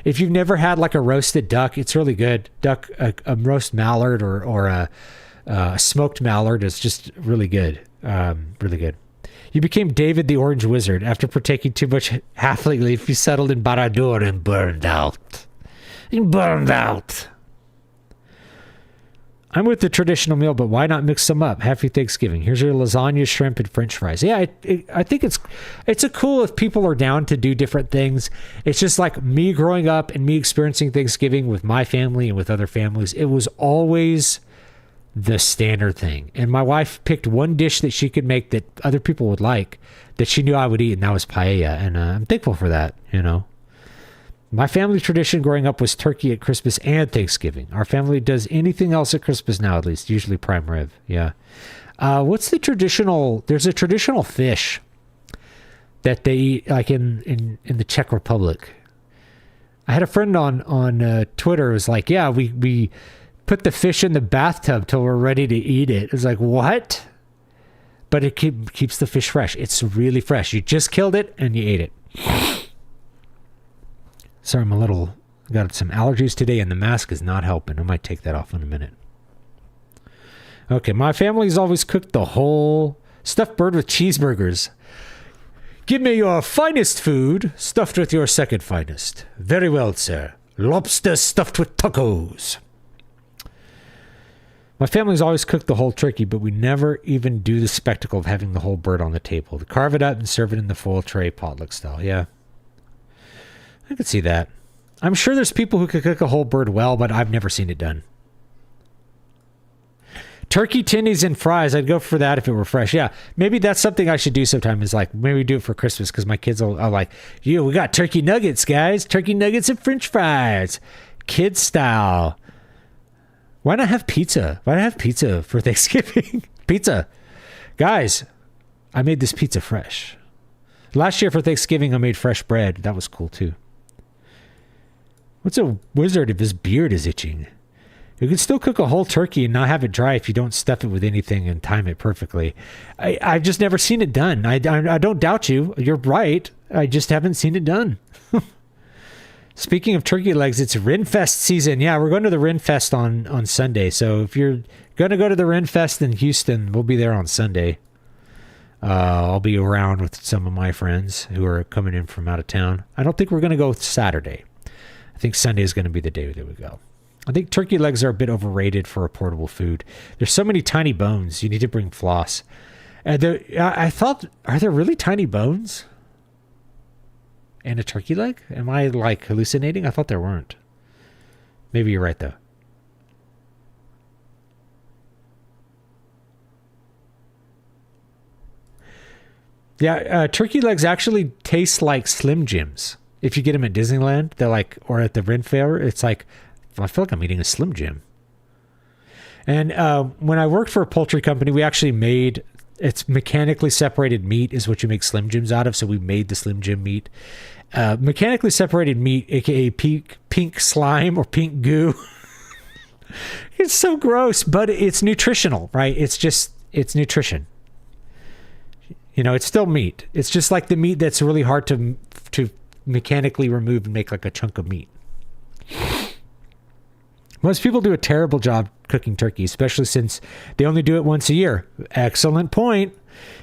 Speaker 1: If you've never had like a roasted duck, it's really good. Duck, a roast mallard or a smoked mallard is just really good. Really good. You became David the Orange Wizard. After partaking too much halfling leaf, you settled in Barad-dûr and burned out. I'm with the traditional meal, but why not mix them up? Happy Thanksgiving. Here's your lasagna, shrimp, and French fries. Yeah, I think it's a cool if people are down to do different things. It's just like me growing up and me experiencing Thanksgiving with my family and with other families. It was always the standard thing. And my wife picked one dish that she could make that other people would like, that she knew I would eat, and that was paella. And I'm thankful for that, you know. My family tradition growing up was turkey at Christmas and Thanksgiving. Our family does anything else at Christmas now, at least, usually prime rib. Yeah. What's the traditional, there's a traditional fish that they eat like in the Czech Republic. I had a friend on Twitter who was like, yeah, we put the fish in the bathtub till we're ready to eat it. It's like, what? But it keeps the fish fresh. It's really fresh. You just killed it and you ate it. Sorry, got some allergies today and the mask is not helping. I might take that off in a minute. Okay, my family's always cooked the whole stuffed bird with cheeseburgers. Give me your finest food, stuffed with your second finest. Very well, sir. Lobster stuffed with tacos. My family's always cooked the whole turkey, but we never even do the spectacle of having the whole bird on the table. To carve it up and serve it in the full tray potluck style. Yeah. I could see that. I'm sure there's people who could cook a whole bird well, but I've never seen it done. Turkey tinnies and fries. I'd go for that if it were fresh. Yeah, maybe that's something I should do sometime, is like maybe do it for Christmas, because my kids are like, we got turkey nuggets, guys. Turkey nuggets and french fries. Kid style. Why not have pizza? Why not have pizza for Thanksgiving? Pizza. Guys, I made this pizza fresh. Last year for Thanksgiving, I made fresh bread. That was cool too. What's a wizard if his beard is itching? You can still cook a whole turkey and not have it dry if you don't stuff it with anything and time it perfectly. I've just never seen it done. I don't doubt you. You're right. I just haven't seen it done. Speaking of turkey legs, it's Renfest season. Yeah, we're going to the Renfest on Sunday. So if you're going to go to the Renfest in Houston, we'll be there on Sunday. I'll be around with some of my friends who are coming in from out of town. I don't think we're going to go Saturday. I think Sunday is going to be the day that we go. I think turkey legs are a bit overrated for a portable food. There's so many tiny bones. You need to bring floss. I thought, are there really tiny bones in a turkey leg? Am I like hallucinating? I thought there weren't. Maybe you're right though. Yeah, turkey legs actually taste like Slim Jims. If you get them at Disneyland, they're like, or at the Ren Fair, it's like, I feel like I'm eating a Slim Jim. And when I worked for a poultry company, we actually made, it's mechanically separated meat is what you make Slim Jims out of. So we made the Slim Jim meat. Mechanically separated meat, aka pink slime or pink goo. It's so gross, but it's nutritional, right? It's nutrition. You know, it's still meat. It's just like the meat that's really hard to mechanically remove and make like a chunk of meat. Most people do a terrible job cooking turkey, especially since they only do it once a year. Excellent point.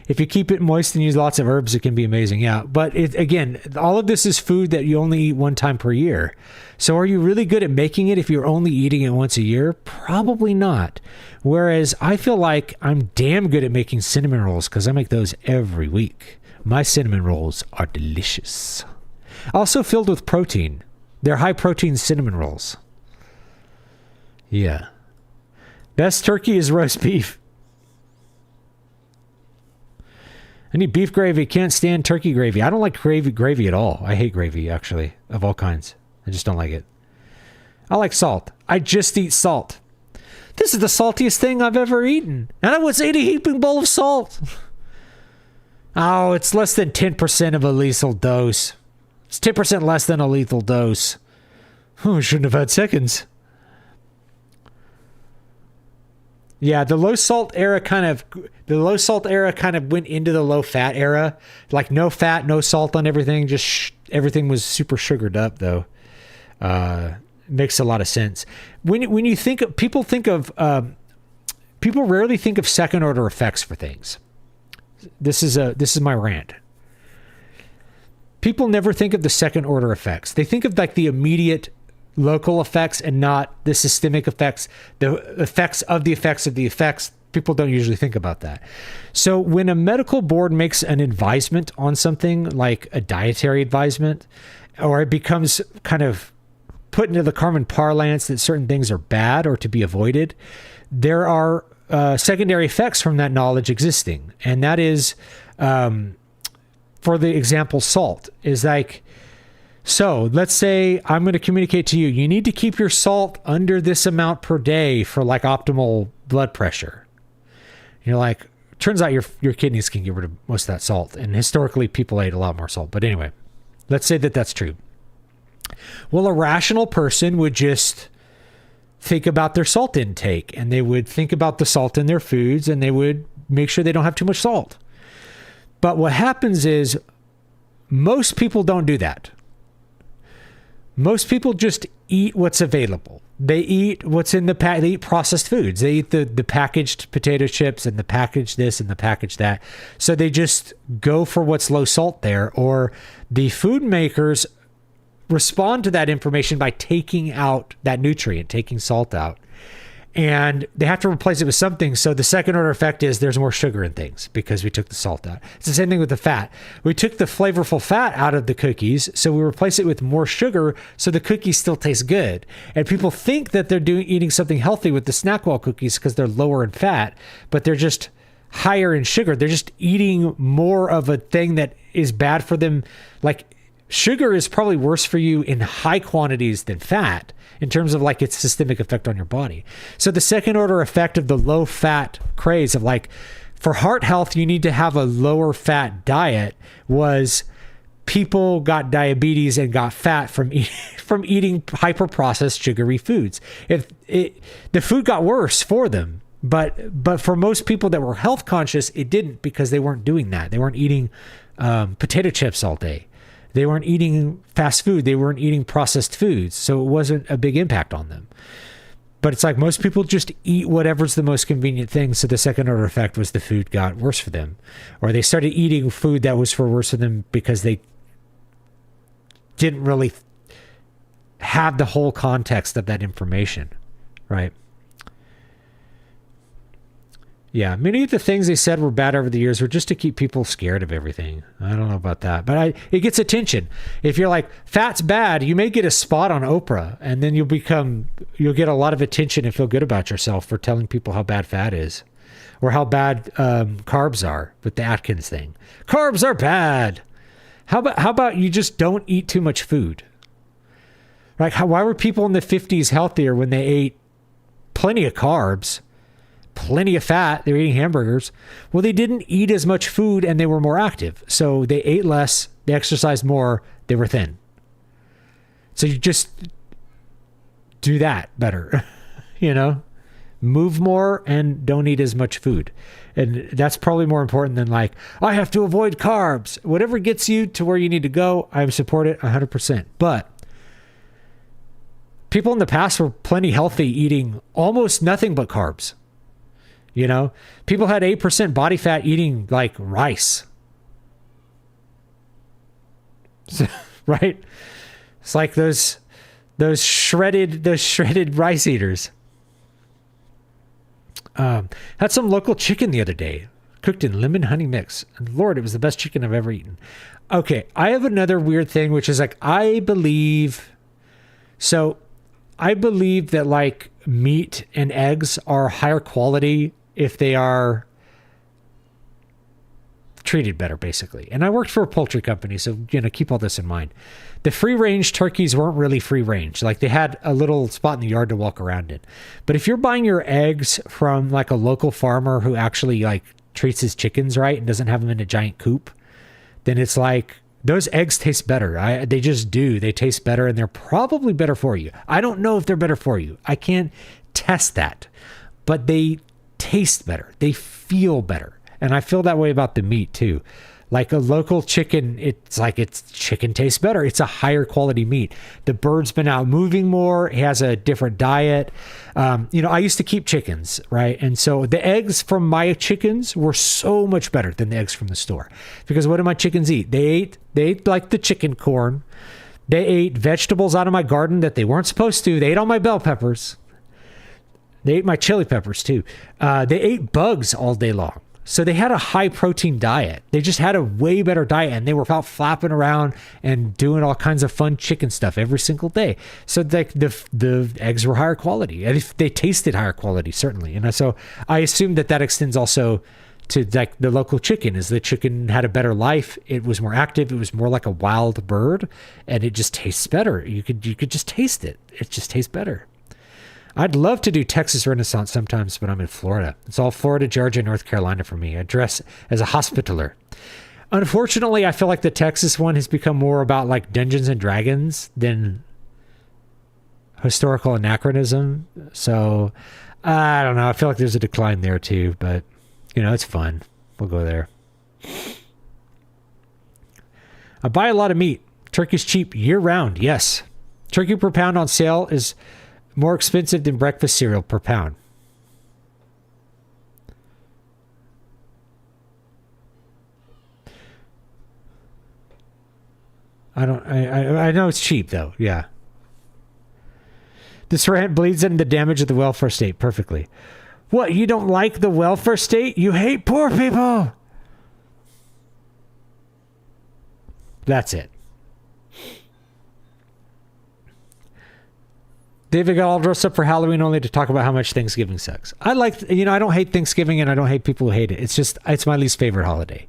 Speaker 1: If you keep it moist and use lots of herbs, it can be amazing. Yeah, but again, all of this is food that you only eat one time per year. So are you really good at making it if you're only eating it once a year? Probably not. Whereas I feel like I'm damn good at making cinnamon rolls because I make those every week. My cinnamon rolls are delicious. Also filled with protein. They're high protein cinnamon rolls. Yeah. Best turkey is roast beef. I need beef gravy. Can't stand turkey gravy. I don't like gravy at all. I hate gravy, actually, of all kinds. I just don't like it. I like salt. I just eat salt. This is the saltiest thing I've ever eaten. And I was eating a heaping bowl of salt. Oh, it's less than 10% of a lethal dose. It's 10% less than a lethal dose. Oh, I shouldn't have had seconds. Yeah, the low salt era kind of went into the low fat era. Like no fat, no salt on everything. Just everything was super sugared up though. Makes a lot of sense. When you think of, people rarely think of second order effects for things. This is my rant. People never think of the second order effects. They think of like the immediate local effects and not the systemic effects, the effects of the effects of the effects. People don't usually think about that. So when a medical board makes an advisement on something like a dietary advisement, or it becomes kind of put into the common parlance that certain things are bad or to be avoided, there are secondary effects from that knowledge existing. And that is, for the example, salt is like, so let's say I'm going to communicate to you, you need to keep your salt under this amount per day for like optimal blood pressure. You're like, turns out your kidneys can get rid of most of that salt. And historically, people ate a lot more salt. But anyway, let's say that that's true. Well, a rational person would just think about their salt intake, and they would think about the salt in their foods, and they would make sure they don't have too much salt. But what happens is most people don't do that. Most people just eat what's available. They eat what's in the they eat processed foods. They eat the packaged potato chips and the packaged this and the packaged that. So they just go for what's low salt there, or the food makers respond to that information by taking out that nutrient, taking salt out. And they have to replace it with something. So the second order effect is there's more sugar in things because we took the salt out. It's the same thing with the fat. We took the flavorful fat out of the cookies, so we replace it with more sugar so the cookies still taste good. And people think that they're eating something healthy with the Snackwell cookies because they're lower in fat, but they're just higher in sugar. They're just eating more of a thing that is bad for them. Like, sugar is probably worse for you in high quantities than fat in terms of like its systemic effect on your body. So the second order effect of the low fat craze of like, for heart health, you need to have a lower fat diet, was people got diabetes and got fat from eating hyper processed sugary foods. The food got worse for them, but for most people that were health conscious, it didn't, because they weren't doing that. They weren't eating potato chips all day. They weren't eating fast food. They weren't eating processed foods. So it wasn't a big impact on them. But it's like most people just eat whatever's the most convenient thing. So the second order effect was the food got worse for them. Or they started eating food that was for worse for them because they didn't really have the whole context of that information. Right? Yeah, many of the things they said were bad over the years were just to keep people scared of everything. I don't know about that, but it gets attention. If you're like, fat's bad, you may get a spot on Oprah, and then you'll get a lot of attention and feel good about yourself for telling people how bad fat is, or how bad carbs are with the Atkins thing. Carbs are bad. How about you just don't eat too much food? Like, why were people in the 50s healthier when they ate plenty of carbs, plenty of fat? They were eating hamburgers. Well, they didn't eat as much food and they were more active. So they ate less, they exercised more, they were thin. So you just do that better, move more and don't eat as much food. And that's probably more important than like, I have to avoid carbs. Whatever gets you to where you need to go, I support it 100%. But people in the past were plenty healthy, eating almost nothing but carbs. People had 8% body fat eating like rice. So, right? It's like those shredded rice eaters. Had some local chicken the other day, cooked in lemon honey mix. And Lord, it was the best chicken I've ever eaten. Okay, I have another weird thing, which is like, I believe that like meat and eggs are higher quality if they are treated better, basically. And I worked for a poultry company, so keep all this in mind. The free range turkeys weren't really free range. Like, they had a little spot in the yard to walk around in. But if you're buying your eggs from like a local farmer who actually like treats his chickens right and doesn't have them in a giant coop, then it's like, those eggs taste better. They just do. They taste better, and they're probably better for you. I don't know if they're better for you. I can't test that, but they taste better. They feel better. And I feel that way about the meat too. Like a local chicken, it's like its chicken tastes better. It's a higher quality meat. The bird's been out moving more. It has a different diet. I used to keep chickens, right? And so the eggs from my chickens were so much better than the eggs from the store. Because what did my chickens eat? They ate like the chicken corn. They ate vegetables out of my garden that they weren't supposed to. They ate all my bell peppers. They ate my chili peppers too. They ate bugs all day long. So they had a high protein diet. They just had a way better diet, and they were out flapping around and doing all kinds of fun chicken stuff every single day. So the eggs were higher quality, and they tasted higher quality, certainly. And so I assume that extends also to like the local chicken. Is the chicken had a better life? It was more active. It was more like a wild bird, and it just tastes better. You could just taste it. It just tastes better. I'd love to do Texas Renaissance sometimes, but I'm in Florida. It's all Florida, Georgia, North Carolina for me. I dress as a hospitaller. Unfortunately, I feel like the Texas one has become more about like Dungeons and Dragons than historical anachronism. So I don't know. I feel like there's a decline there too, but you know, it's fun. We'll go there. I buy a lot of meat. Turkey's cheap year round. Yes. Turkey per pound on sale is more expensive than breakfast cereal per pound. I know it's cheap though. Yeah. This rant bleeds into the damage of the welfare state perfectly. What, you don't like the welfare state? You hate poor people. That's it. David got all dressed up for Halloween only to talk about how much Thanksgiving sucks. I don't hate Thanksgiving, and I don't hate people who hate it. It's my least favorite holiday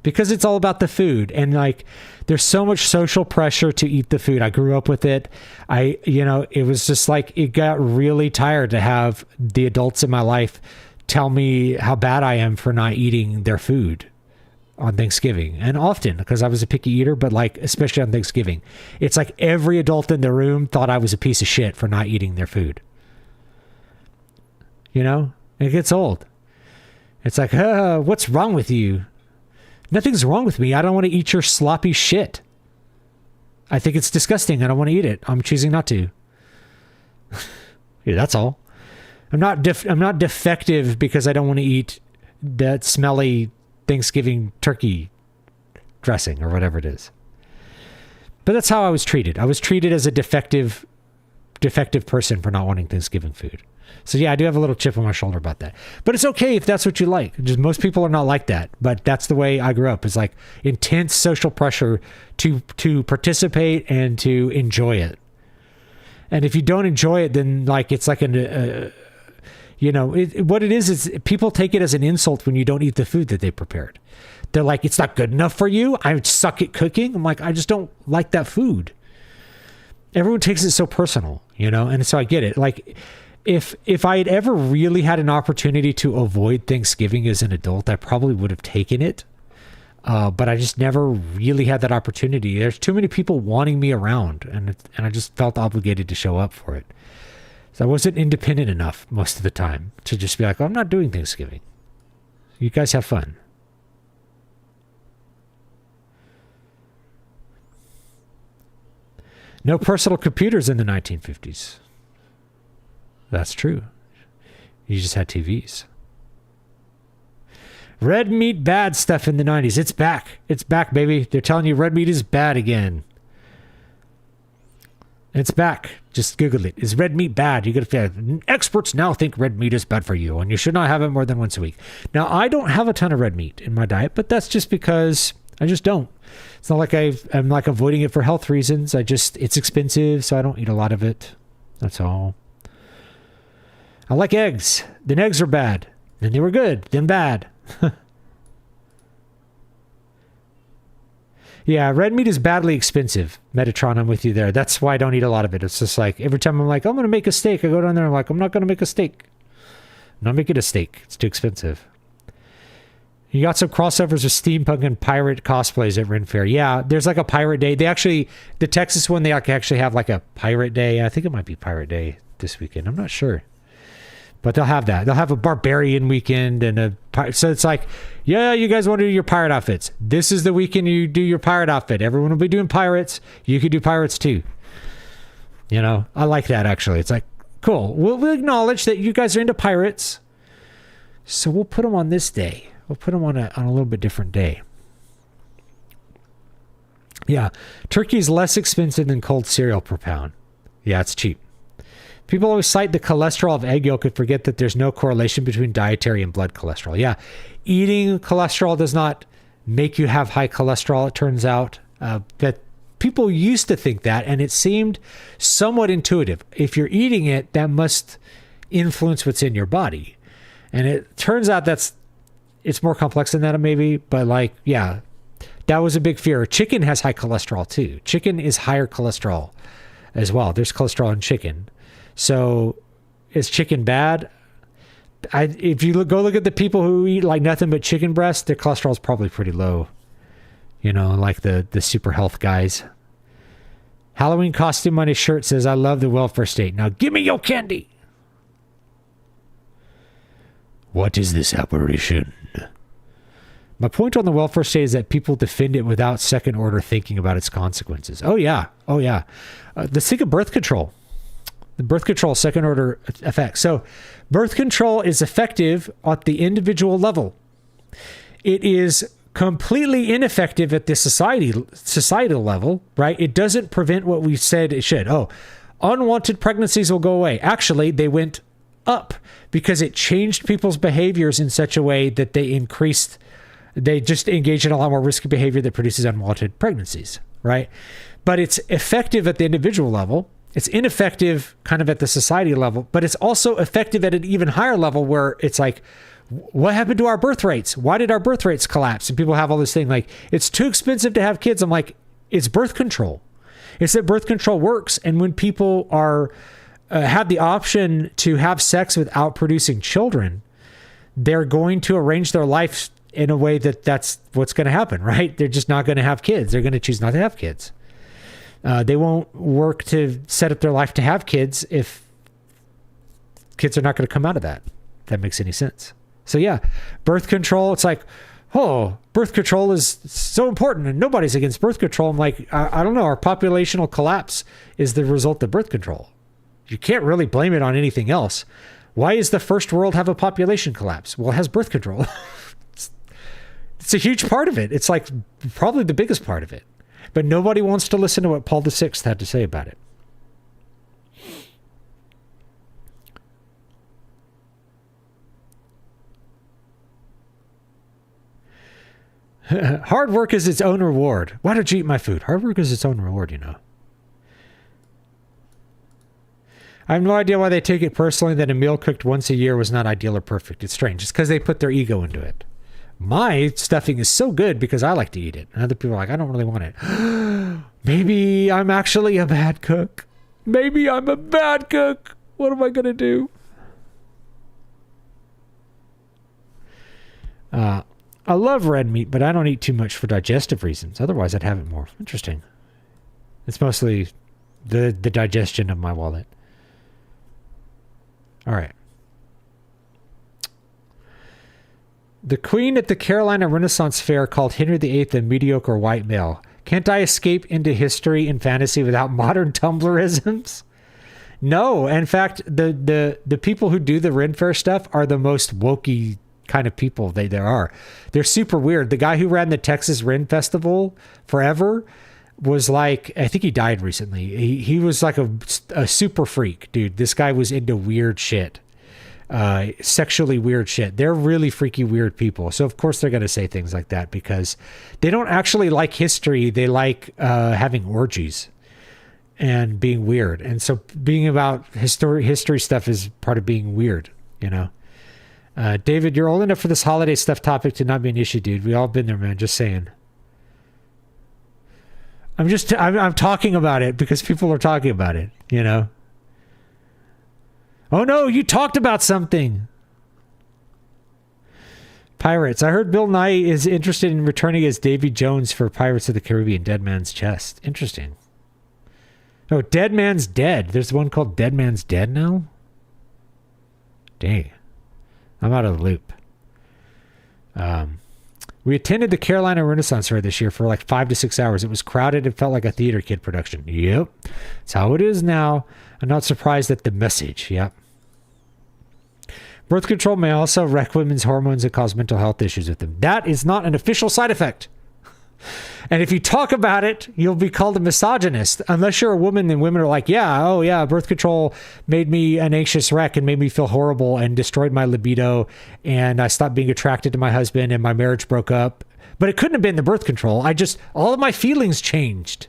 Speaker 1: because it's all about the food. And like, there's so much social pressure to eat the food. I grew up with it. It was just like, it got really tired to have the adults in my life tell me how bad I am for not eating their food on Thanksgiving. And often, because I was a picky eater, but like, especially on Thanksgiving, it's like every adult in the room thought I was a piece of shit for not eating their food. You know, it gets old. It's like, what's wrong with you? Nothing's wrong with me. I don't want to eat your sloppy shit. I think it's disgusting. I don't want to eat it. I'm choosing not to. Yeah, that's all. I'm not defective because I don't want to eat that smelly Thanksgiving turkey dressing or whatever it is. But that's how I was treated. I was treated as a defective person for not wanting Thanksgiving food. So yeah, I do have a little chip on my shoulder about that. But it's okay if that's what you like. Just most people are not like that. But that's the way I grew up. It's like intense social pressure to participate and to enjoy it. And if you don't enjoy it, then like it's like what it is people take it as an insult when you don't eat the food that they prepared. They're like, it's not good enough for you. I suck at cooking. I'm like, I just don't like that food. Everyone takes it so personal, and so I get it. Like, if I had ever really had an opportunity to avoid Thanksgiving as an adult, I probably would have taken it. But I just never really had that opportunity. There's too many people wanting me around, and I just felt obligated to show up for it. So I wasn't independent enough most of the time to just be like, I'm not doing Thanksgiving. You guys have fun. No personal computers in the 1950s. That's true. You just had TVs. Red meat bad stuff in the 90s. It's back. It's back, baby. They're telling you red meat is bad again. It's back. Just Google it. Is red meat bad? You gotta. Experts now think red meat is bad for you, and you should not have it more than once a week. Now, I don't have a ton of red meat in my diet, but that's just because I just don't. It's not like I'm like avoiding it for health reasons. It's expensive, so I don't eat a lot of it. That's all. I like eggs. Then eggs are bad. Then they were good. Then bad. Yeah, red meat is badly expensive. Metatron, I'm with you there. That's why I don't eat a lot of it. It's just like every time I'm like, I'm going to make a steak, I go down there and I'm like, I'm not going to make a steak. I'm not making a steak. It's too expensive. You got some crossovers with steampunk and pirate cosplays at Ren Fair. Yeah, there's like a pirate day. The Texas one, they actually have like a pirate day. I think it might be Pirate Day this weekend. I'm not sure. But they'll have that. They'll have a barbarian weekend so it's like, yeah, you guys want to do your pirate outfits. This is the weekend you do your pirate outfit. Everyone will be doing pirates. You could do pirates too. I like that actually. It's like, cool. We'll acknowledge that you guys are into pirates. So we'll put them on this day. We'll put them on a little bit different day. Yeah. Turkey is less expensive than cold cereal per pound. Yeah, it's cheap. People always cite the cholesterol of egg yolk and forget that there's no correlation between dietary and blood cholesterol. Yeah, eating cholesterol does not make you have high cholesterol, it turns out. That people used to think that, and it seemed somewhat intuitive. If you're eating it, that must influence what's in your body. And it turns out it's more complex than that maybe, but like, yeah, that was a big fear. Chicken has high cholesterol too. Chicken is higher cholesterol as well. There's cholesterol in chicken. So is chicken bad? If you go look at the people who eat like nothing but chicken breast, their cholesterol is probably pretty low. You know, like the super health guys. Halloween costume on his shirt says, I love the welfare state. Now give me your candy. What is this apparition? My point on the welfare state is that people defend it without second order thinking about its consequences. Oh, yeah. Oh, yeah. Let's think of birth control. The birth control second order effect. So birth control is effective at the individual level. It is completely ineffective at the societal level, right? It doesn't prevent what we said it should. Oh, unwanted pregnancies will go away. Actually, they went up because it changed people's behaviors in such a way that they just engage in a lot more risky behavior that produces unwanted pregnancies, right? But it's effective at the individual level. It's ineffective kind of at the society level, but it's also effective at an even higher level where it's like, what happened to our birth rates? Why did our birth rates collapse? And people have all this thing like, it's too expensive to have kids. I'm like, it's birth control. It's that birth control works. And when people have the option to have sex without producing children, they're going to arrange their life in a way that's what's going to happen, right? They're just not going to have kids. They're going to choose not to have kids. They won't work to set up their life to have kids if kids are not going to come out of that. If that makes any sense. So yeah, birth control, it's like, oh, birth control is so important and nobody's against birth control. I'm like, I don't know. Our populational collapse is the result of birth control. You can't really blame it on anything else. Why does the first world have a population collapse? Well, it has birth control. It's a huge part of it. It's like probably the biggest part of it. But nobody wants to listen to what Paul VI had to say about it. Hard work is its own reward. Why don't you eat my food? Hard work is its own reward, you know. I have no idea why they take it personally that a meal cooked once a year was not ideal or perfect. It's strange. It's because they put their ego into it. My stuffing is so good because I like to eat it. And other people are like, I don't really want it. Maybe I'm actually a bad cook. Maybe I'm a bad cook. What am I going to do? I love red meat, but I don't eat too much for digestive reasons. Otherwise, I'd have it more. Interesting. It's mostly the digestion of my wallet. All right. The Queen at the Carolina Renaissance Fair called Henry VIII a mediocre white male. Can't I escape into history and fantasy without modern Tumblrisms? No. In fact, the people who do the Ren Fair stuff are the most wokey kind of people there are. They're super weird. The guy who ran the Texas Ren Festival forever was like, I think he died recently. He was like a super freak, dude. This guy was into weird shit. Sexually weird shit. They're really freaky, weird people. So of course they're going to say things like that because they don't actually like history. They like having orgies and being weird. And so being about history stuff is part of being weird, you know? David, you're old enough for this holiday stuff topic to not be an issue, dude. We all been there, man. Just saying. I'm talking about it because people are talking about it, you know? Oh no, you talked about something. Pirates. I heard Bill Nye is interested in returning as Davy Jones for Pirates of the Caribbean, Dead Man's Chest. Interesting. Oh, Dead Man's Dead. There's one called Dead Man's Dead now? Dang. I'm out of the loop. We attended the Carolina Renaissance Fair this year for like 5 to 6 hours. It was crowded and felt like a theater kid production. Yep. That's how it is now. I'm not surprised at the message. Yep. Birth control may also wreck women's hormones and cause mental health issues with them. That is not an official side effect. And if you talk about it, you'll be called a misogynist. Unless you're a woman and women are like, yeah, oh yeah, birth control made me an anxious wreck and made me feel horrible and destroyed my libido. And I stopped being attracted to my husband and my marriage broke up. But it couldn't have been the birth control. All of my feelings changed.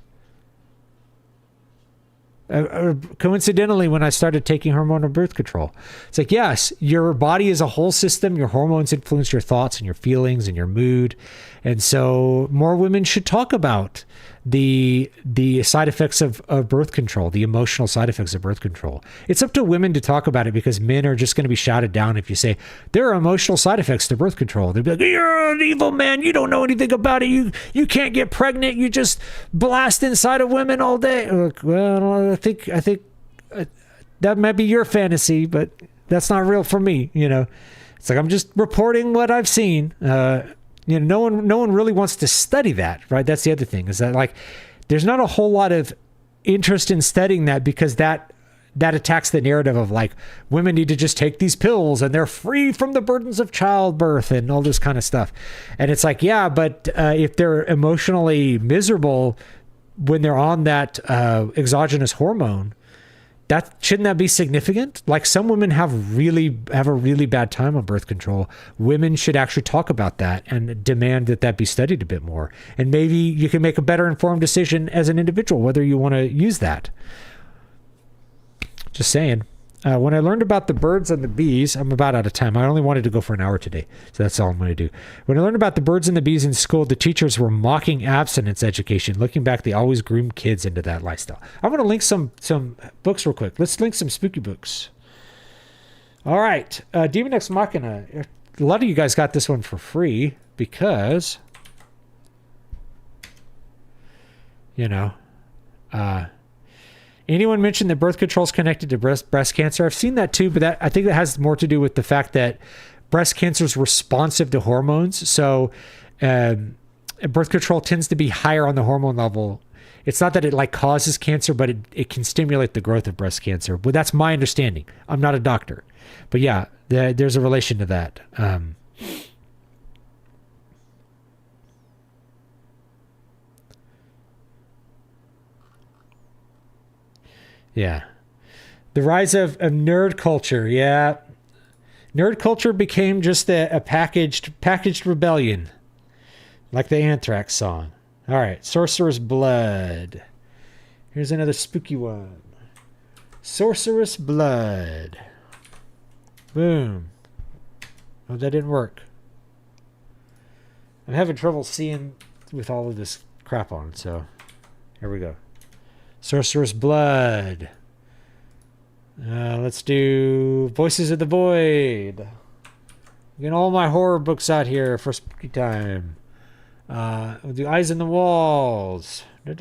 Speaker 1: Coincidentally, when I started taking hormonal birth control, it's like, yes, your body is a whole system. Your hormones influence your thoughts and your feelings and your mood. And so more women should talk about the side effects of birth control, the emotional side effects of birth control. It's up to women to talk about it because men are just going to be shouted down if you say, there are emotional side effects to birth control. They'll be like, you're an evil man. You don't know anything about it. You can't get pregnant. You just blast inside of women all day. Well, I think that might be your fantasy, but that's not real for me. It's like, I'm just reporting what I've seen. No one really wants to study that, right? That's the other thing, is that like there's not a whole lot of interest in studying that because that attacks the narrative of like women need to just take these pills and they're free from the burdens of childbirth and all this kind of stuff. And it's like, yeah, but if they're emotionally when they're on that exogenous hormone, shouldn't that be significant? Like some women have a really bad time on birth control. Women should actually talk about that and demand that be studied a bit more. And maybe you can make a better informed decision as an individual, whether you want to use that. Just saying. When I learned about the birds and the bees, I'm about out of time. I only wanted to go for an hour today, so that's all I'm going to do. When I learned about the birds and the bees in school, the teachers were mocking abstinence education. Looking back, they always groomed kids into that lifestyle. I'm going to link some books real quick. Let's link some spooky books. All right. Demon Ex Machina. A lot of you guys got this one for free because, anyone mentioned that birth control is connected to breast cancer? I've seen that too, but I think that has more to do with the fact that breast cancer is responsive to hormones. So birth control tends to be higher on the hormone level. It's not that it like causes cancer, but it can stimulate the growth of breast cancer. But that's my understanding. I'm not a doctor. But yeah, there's a relation to that. Yeah. The rise of nerd culture. Yeah. Nerd culture became just a packaged rebellion. Like the Anthrax song. All right. Sorcerer's Blood. Here's another spooky one. Sorcerer's Blood. Boom. Oh, that didn't work. I'm having trouble seeing with all of this crap on, so here we go. Sorcerer's Blood. Let's do Voices of the Void. Getting all my horror books out here for spooky time. We'll do Eyes in the Walls. I've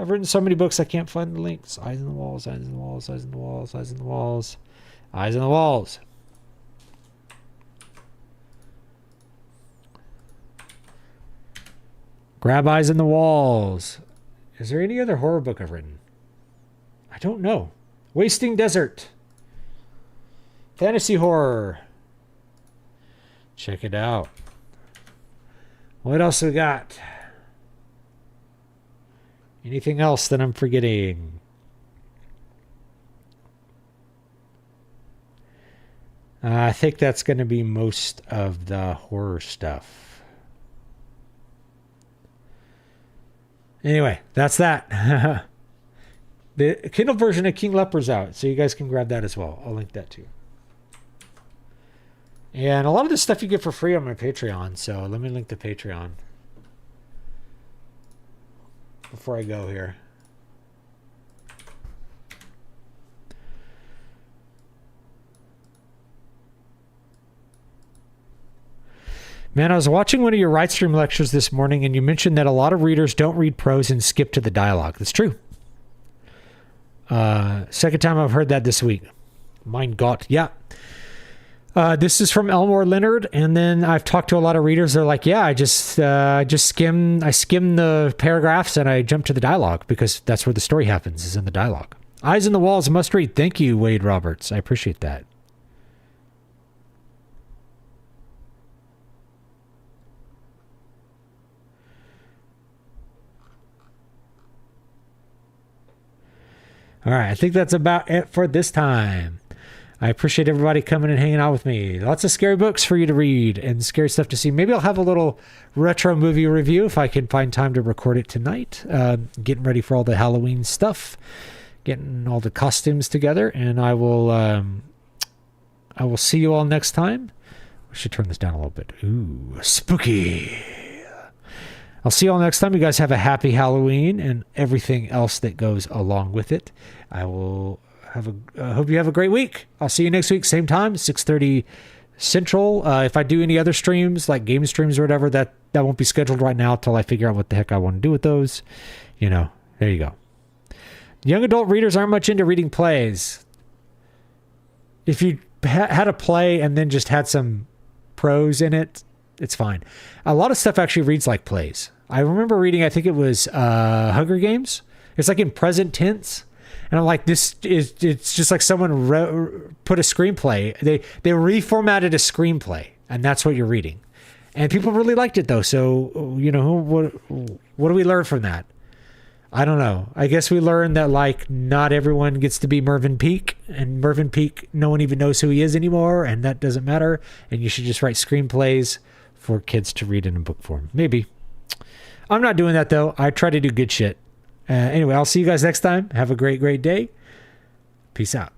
Speaker 1: written so many books I can't find the links. Eyes in the Walls, Eyes in the Walls, Eyes in the Walls, Eyes in the Walls. Eyes in the Walls. Grab Eyes in the Walls. Is there any other horror book I've written? I don't know. Wasting Desert. Fantasy horror. Check it out. What else we got? Anything else that I'm forgetting? I think that's going to be most of the horror stuff. Anyway, that's that. The Kindle version of King Leopar's out, so you guys can grab that as well. I'll link that too. And a lot of this stuff you get for free on my Patreon, so let me link the Patreon before I go here. Man, I was watching one of your Livestream lectures this morning, and you mentioned that a lot of readers don't read prose and skip to the dialogue. That's true. Second time I've heard that this week. Mein Gott. Yeah. This is from Elmore Leonard, and then I've talked to a lot of readers. They're like, yeah, I skim the paragraphs and I jump to the dialogue because that's where the story happens, is in the dialogue. Eyes in the Walls, must read. Thank you, Wade Roberts. I appreciate that. All right, I think that's about it for this time. I appreciate everybody coming and hanging out with me. Lots of scary books for you to read and scary stuff to see. Maybe I'll have a little retro movie review if I can find time to record it tonight. Getting ready for all the Halloween stuff, getting all the costumes together, and I will see you all next time. I should turn this down a little bit. Ooh, spooky. I'll see you all next time. You guys have a happy Halloween and everything else that goes along with it. I will hope you have a great week. I'll see you next week, same time, 6:30 Central. If I do any other streams, like game streams or whatever, that won't be scheduled right now until I figure out what the heck I want to do with those. There you go. Young adult readers aren't much into reading plays. If you had a play and then just had some prose in it, it's fine. A lot of stuff actually reads like plays. I remember reading, I think it was Hunger Games. It's like in present tense. And I'm like, it's just like someone put a screenplay. They reformatted a screenplay, and that's what you're reading. And people really liked it, though. So, what do we learn from that? I don't know. I guess we learned that, like, not everyone gets to be Mervyn Peake. And Mervyn Peake, no one even knows who he is anymore, and that doesn't matter. And you should just write screenplays for kids to read in a book form. Maybe. I'm not doing that, though. I try to do good shit. Anyway, I'll see you guys next time. Have a great, great day. Peace out.